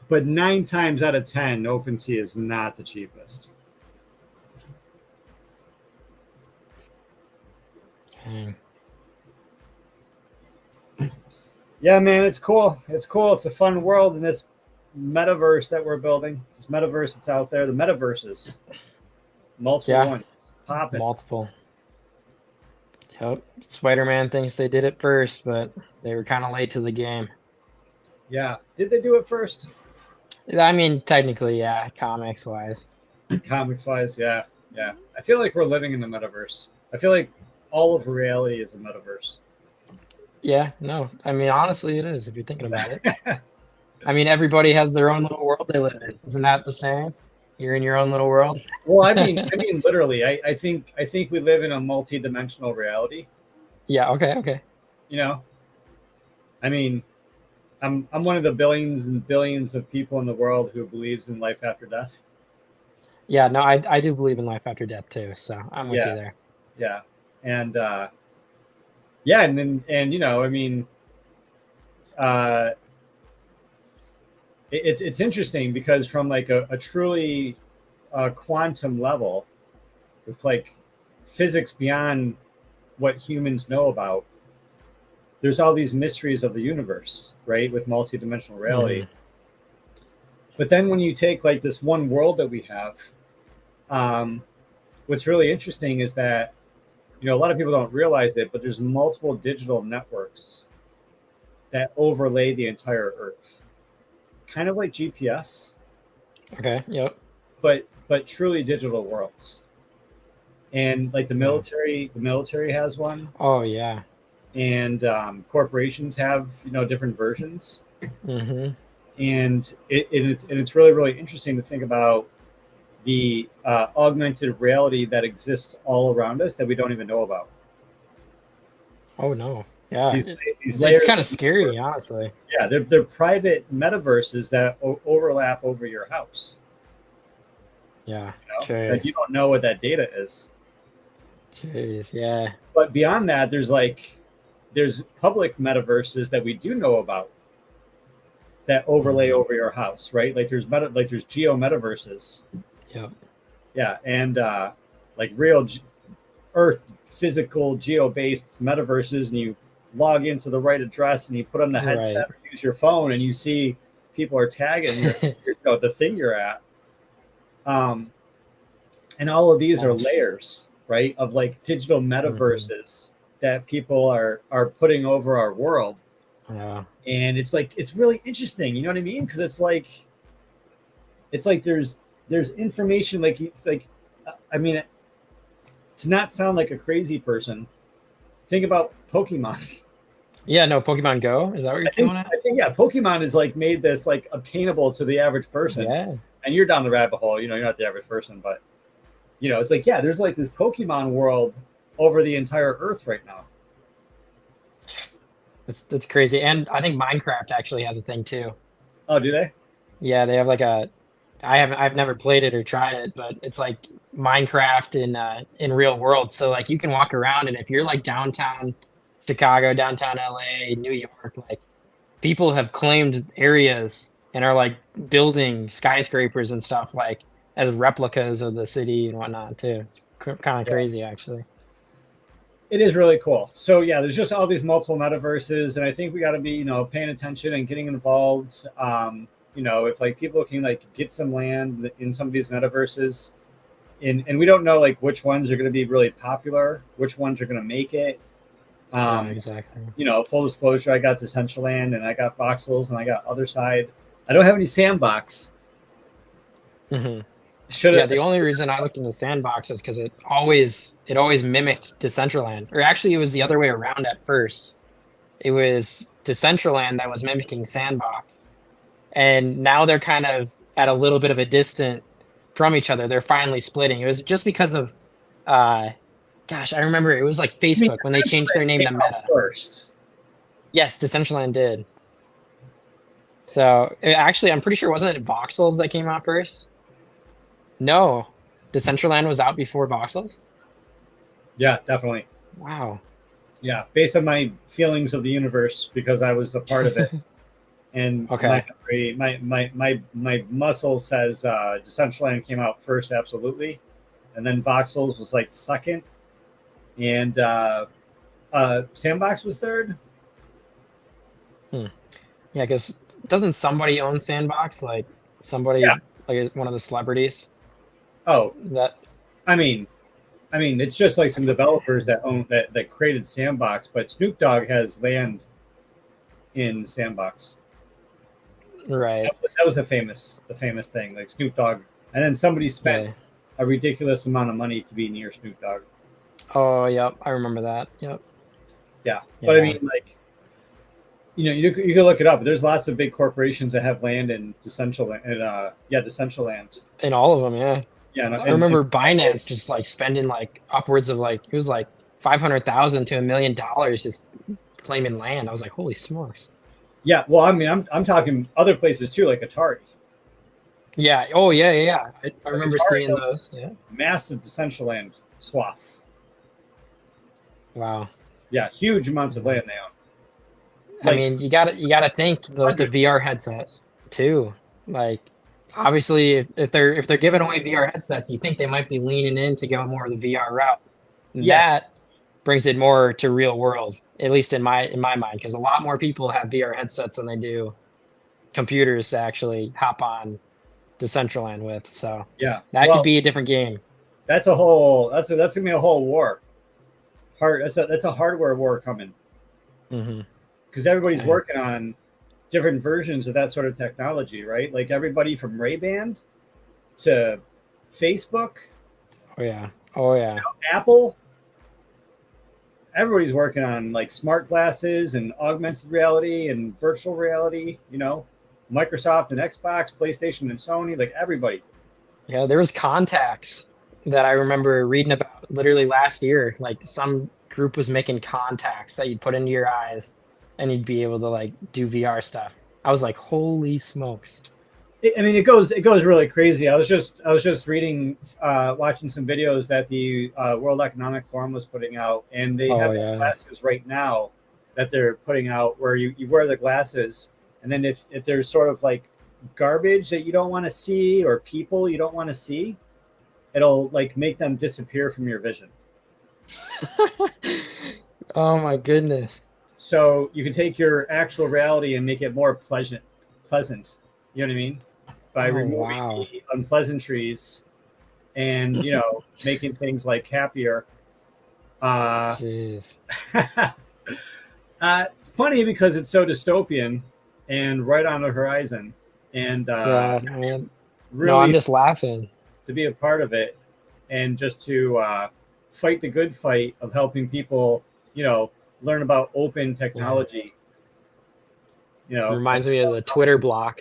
But 9 times out of 10, OpenSea is not the cheapest. Dang. Yeah, man, it's cool. It's cool. It's a fun world in this metaverse that we're building. This metaverse that's out there. The metaverses. Multiple Yeah. ones. Popping. Multiple. Yep. Spider-Man thinks they did it first, but they were kind of late to the game. Yeah. Did they do it first? I mean, technically, yeah, comics-wise. Comics wise, yeah. Yeah. I feel like we're living in the metaverse. I feel like all of reality is a metaverse. Yeah, no. I mean, honestly, it is if you're thinking about it. I mean, everybody has their own little world they live in. Isn't that the same? You're in your own little world. Well, I mean literally. I think we live in a multi-dimensional reality. Yeah. Okay. You know? I mean, I'm one of the billions and billions of people in the world who believes in life after death. Yeah. No, I do believe in life after death too. So I'm with you there. Yeah. And yeah, and I mean, it's interesting because from like a truly quantum level, with like physics beyond what humans know about, there's all these mysteries of the universe, right? With multidimensional reality. But then when you take like this one world that we have, what's really interesting is that, a lot of people don't realize it, but there's multiple digital networks that overlay the entire Earth, kind of like GPS, Okay. Yep. but truly digital worlds. And like the military has one, Oh yeah. and corporations have different versions. Mm-hmm. And it's really really interesting to think about the augmented reality that exists all around us that we don't even know about. Oh no. Yeah. These It's kind of scary, honestly. Yeah, they're private metaverses that overlap over your house. Yeah. Like you don't know what that data is. Jeez. Yeah. But beyond that, there's public metaverses that we do know about that overlay over your house, right? Like there's geo metaverses. Yep. Yeah, and like real Earth physical geo-based metaverses, and you log into the right address and you put on the headset or use your phone, and you see people are tagging the thing you're at. And all of these are layers, right, of like digital metaverses that people are putting over our world. Yeah. And it's like, it's really interesting, you know what I mean? Because it's like there's information, like I mean, to not sound like a crazy person, think about Pokemon. Yeah, no, Pokemon Go, is that what you're doing? I think yeah, Pokemon is like made this like obtainable to the average person. Yeah. And you're down the rabbit hole, you know, you're not the average person, but you know, it's like, yeah, there's like this Pokemon world over the entire Earth right now. That's crazy. And I think Minecraft actually has a thing too. Oh, do they? Yeah, they have like I've never played it or tried it, but it's like Minecraft in real world. So like you can walk around, and if you're like downtown Chicago, downtown LA, New York, like people have claimed areas and are like building skyscrapers and stuff like as replicas of the city and whatnot too. It's kind of crazy actually. It is really cool. So yeah, there's just all these multiple metaverses, and I think we got to be, you know, paying attention and getting involved. You know, if like people can like get some land in some of these metaverses, and we don't know like which ones are going to be really popular, which ones are going to make it. Yeah, exactly. You know, full disclosure, I got Decentraland and I got Voxels and I got Other Side. I don't have any Sandbox. Yeah, the only reason I looked into Sandbox is because it always mimicked Decentraland. Or actually, it was the other way around at first. It was Decentraland that was mimicking Sandbox. And now they're kind of at a little bit of a distance from each other. They're finally splitting. It was just because of, gosh, I remember it was like Facebook when they changed their name to Meta. First. Yes, Decentraland did. So actually, I'm pretty sure, wasn't it Voxels that came out first? No, Decentraland was out before Voxels? Yeah, definitely. Wow. Yeah, based on my feelings of the universe, because I was a part of it. And okay. my muscle says Decentraland came out first, absolutely. And then Voxels was like second. And Sandbox was third. Yeah, because doesn't somebody own Sandbox? Like somebody, like one of the celebrities? Oh, that. I mean, it's just like some developers that own that created Sandbox, but Snoop Dogg has land in Sandbox. Right. That was the famous thing, like Snoop Dogg, and then somebody spent a ridiculous amount of money to be near Snoop Dogg. Oh, yep, I remember that. Yep. Yeah, but I mean, like, you know, you can look it up. There's lots of big corporations that have land in Decentraland, Decentraland. In all of them, yeah. Yeah, I remember Binance just like spending like upwards of like, it was like $500,000 to $1 million just claiming land. I was like, holy smokes. Yeah, well, I mean, I'm talking other places too, like Atari. Yeah. Oh, yeah. I remember seeing those. Yeah. Massive Decentraland swaths. Wow. Yeah, huge amounts of land they own. Like, I mean, you gotta think the VR headset too. Like, obviously, if they're giving away VR headsets, you think they might be leaning in to go more of the VR route. Yes. That brings it more to real world, at least in my mind, because a lot more people have VR headsets than they do computers to actually hop on Decentraland with. So yeah, that could be a different game. That's gonna be a whole war. That's a hardware war coming. Because everybody's working on different versions of that sort of technology, right? Like everybody from Ray-Ban to Facebook. Oh yeah. You know, Apple. Everybody's working on like smart glasses and augmented reality and virtual reality, you know, Microsoft and Xbox, PlayStation and Sony, like everybody. Yeah, there was contacts that I remember reading about literally last year. Like some group was making contacts that you'd put into your eyes and you'd be able to like do VR stuff. I was like, holy smokes. I mean, it goes really crazy. I was just reading, watching some videos that the World Economic Forum was putting out, and they have glasses right now that they're putting out where you wear the glasses, and then if there's sort of like garbage that you don't want to see or people you don't want to see, it'll like make them disappear from your vision. Oh my goodness. So you can take your actual reality and make it more pleasant. You know what I mean? By Oh removing wow. the unpleasantries and making things like happier. Uh, Jeez. funny because it's so dystopian and right on the horizon, and Yeah, man. No, I'm really just laughing. to be a part of it and just to fight the good fight of helping people, learn about open Yeah. technology. It And reminds me of the Twitter block.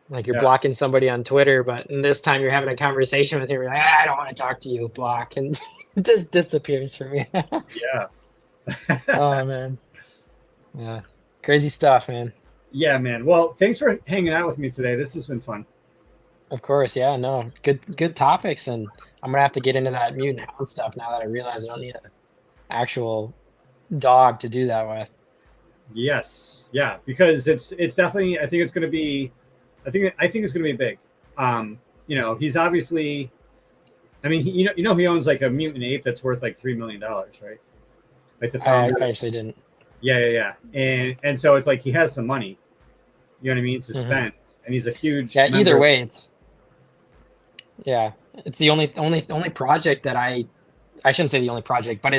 Like you're yeah, blocking somebody on Twitter, but this time you're having a conversation with him. You're like, I don't want to talk to you, block, and it just disappears from you. yeah, Oh man, yeah, crazy stuff, man. yeah, man. Well, thanks for hanging out with me today. This has been fun. Of course, yeah, no, good topics, and I'm gonna have to get into that mutant hound stuff now that I realize I don't need an actual dog to do that with. Yes, yeah, because it's definitely. I think it's going to be. I think it's going to be big. He's obviously. I mean, he owns like a mutant ape that's worth like $3 million, right? Like the I, founder. I actually didn't. Yeah, yeah, yeah. And so it's like he has some money, you know what I mean, to Hmm. spend, and he's a huge Yeah, either member. way, it's the only project that I shouldn't say the only project, but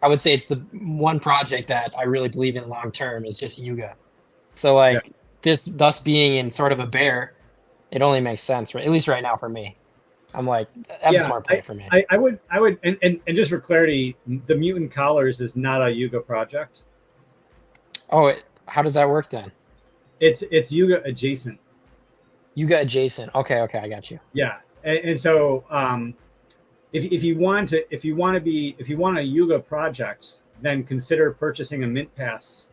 I would say it's the one project that I really believe in long term is just Yuga. So Yeah, like this thus being in sort of a bear, it only makes sense, right? At least right now for me. I'm like, that's a yeah. smart play for me. I would, and just for clarity, the mutant collars is not a Yuga project. Oh, how does that work then? It's Yuga adjacent. Yuga adjacent. Okay, okay, I got you. Yeah, and so if you want a Yuga project, then consider purchasing a mint pass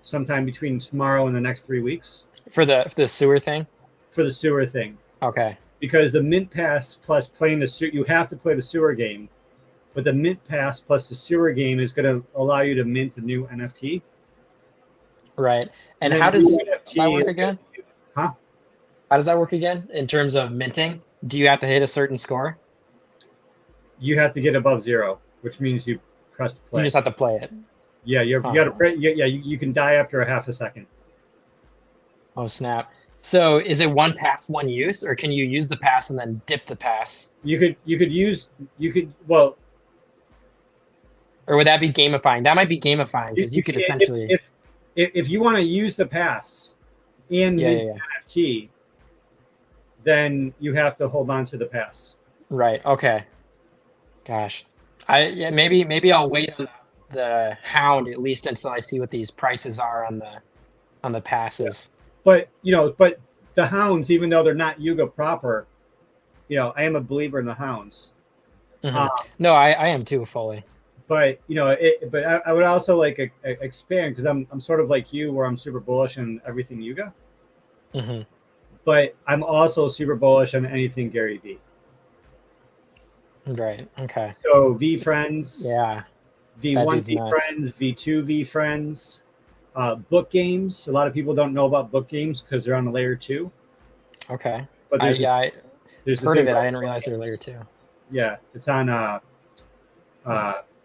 sometime between tomorrow and the next 3 weeks For the sewer thing? for the sewer thing. Okay. Because the mint pass plus playing the sewer, you have to play the sewer game, but the mint pass plus the sewer game is going to allow you to mint a new NFT, Right. and And then how the new does that NFT work is going again? to, huh? How does that work again in terms of minting? Do you have to hit a certain score? You have to get above zero, which means you press You play. just have to play it. Yeah, you Huh. got to. Yeah, you can die after a half a second. Oh snap. So is it one pass, one use, or can you use the pass and then dip the pass? Well, Or would that be gamifying? That might be gamifying because you could essentially. if you want to use the pass and Yeah, yeah, mint yeah. NFT, then you have to hold on to the pass. Right. Okay. Gosh. Maybe I'll wait on the hound at least until I see what these prices are on the Yeah. passes. But the hounds, even though they're not Yuga proper, I am a believer in the hounds. Hmm. Um, No, I am too fully. but I would also like expand because I'm sort of like you, where I'm super bullish on everything Yuga, Hmm. but I'm also super bullish on anything Gary V. Right. Okay. So V friends, Yeah, that V1 dude's V nuts. friends, V2 V friends, book games. A lot of people don't know about book games because they're on the layer two. Okay. But I yeah, I there's a heard thing of it. I called didn't book realize they were layer games. two. Yeah, it's on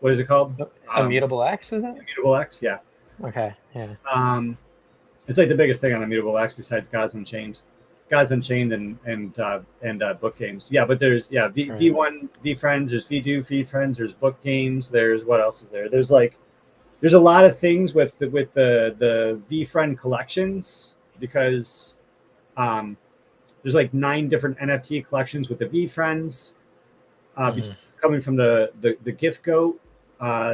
what is it called? Immutable X, is it? Immutable X. Yeah. Okay. Yeah. Um, it's like the biggest thing on Immutable X besides Gods Unchained. Gods Unchained and book games. Yeah, but there's Right. V1 V friends, there's V2 V friends, there's book games, there's what else is there? There's a lot of things with the V friend collections because um, there's like 9 different NFT collections with the V friends Hmm. coming from the gift goat.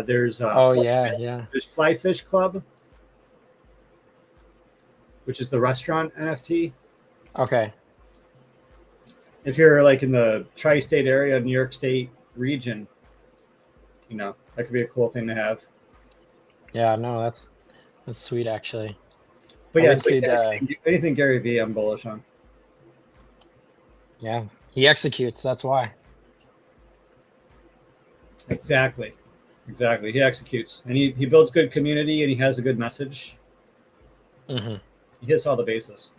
There's Oh yeah, yeah. there's Fly Fish Club, which is the restaurant NFT. Okay. If you're like in the tri-state area, New York State region, that could be a cool thing to have. Yeah. No, that's sweet actually. But I yeah, went so to yeah, the anything Gary Vee, I'm bullish on. Yeah. He executes. That's why. Exactly. Exactly. He executes and he builds good community and he has a good message. Hmm. He hits all the bases.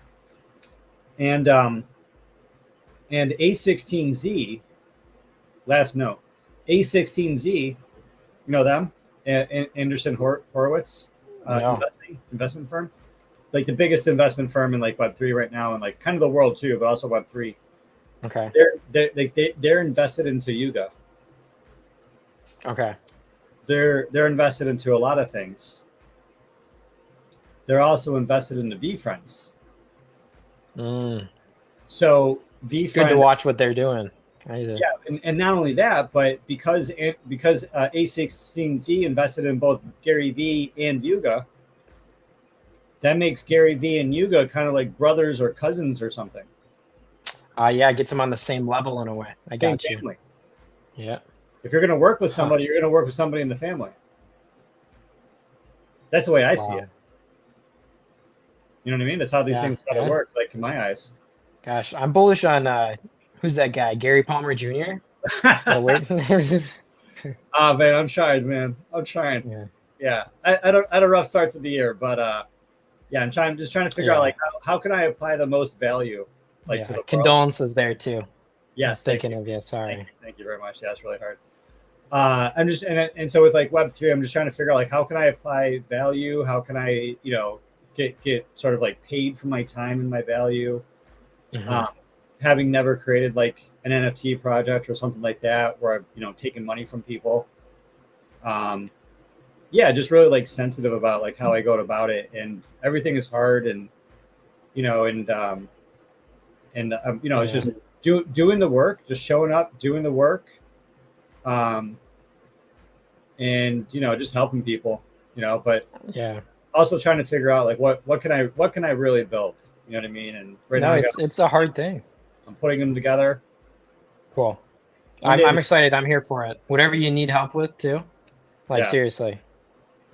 And A16Z, last note, A16Z, you know them? Anderson Horowitz, No. investment firm, like the biggest investment firm in like Web3 right now, and like kind of the world too, but also Web3. Okay. They're invested into Yuga. Okay. They're invested into a lot of things. They're also invested into VFriends. So It's good to watch what they're doing. Yeah, and not only that, but because A16Z invested in both Gary V and Yuga, that makes Gary V and Yuga kind of like brothers or cousins or something. Yeah, it gets them on the same level in a way. I got you. Family. Yeah. If you're going to work with somebody, you're going to work with somebody in the family. That's the way I see it. You know what I mean? That's how these things got to work, like in my eyes. Gosh, I'm bullish on who's that guy? Gary Palmer Jr. Oh man, I'm trying, man. I'm trying. Yeah. I had a rough start to the year, but yeah, I'm just trying to figure out like how can I apply the most value, like to the condolences there too. Yes, thinking of you. Sorry. Thank you very much. Yeah, it's really hard. I'm just and so with like Web3, I'm just trying to figure out like how can I apply value? How can I get sort of like paid for my time and my value? Having never created like an NFT project or something like that where I've taken money from people. Yeah, just really like sensitive about like how I go about it, and everything is hard, and it's just doing the work, just showing up, doing the work, and just helping people, but also trying to figure out like what can I really build, you know what I mean? And right now it's a hard thing. I'm putting them together. Cool. I'm excited. I'm here for it. Whatever you need help with too, seriously.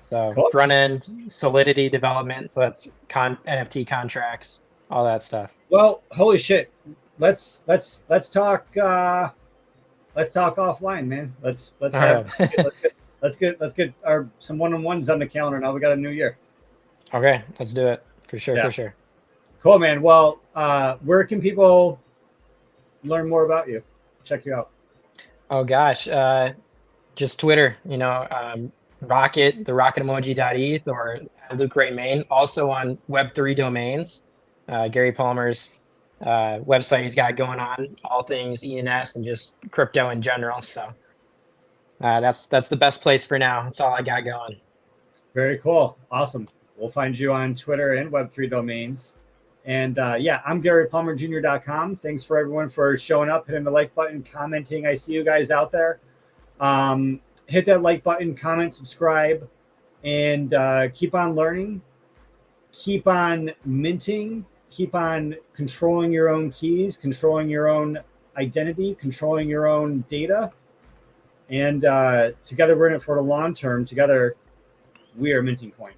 So front end Solidity development, so that's NFT contracts, all that stuff. Well, holy shit. Let's talk offline, man. Let's get our some one-on-ones on the calendar now. We got a new year. Okay, let's do it for sure. Cool, man. Well, where can people learn more about you? Check you out. Oh gosh, just Twitter. Rocket, the rocket emoji.eth or Luke Ray Main. Also on Web3 domains. Gary Palmer's website he's got going on, all things ENS and just crypto in general. So that's the best place for now. That's all I got going. Very cool. Awesome. We'll find you on Twitter and Web3 domains. And I'm GaryPalmerJr.com. Thanks for everyone for showing up, hitting the like button, commenting. I see you guys out there. Hit that like button, comment, subscribe, and keep on learning. Keep on minting. Keep on controlling your own keys, controlling your own identity, controlling your own data. And together we're in it for the long term. Together we are minting coins.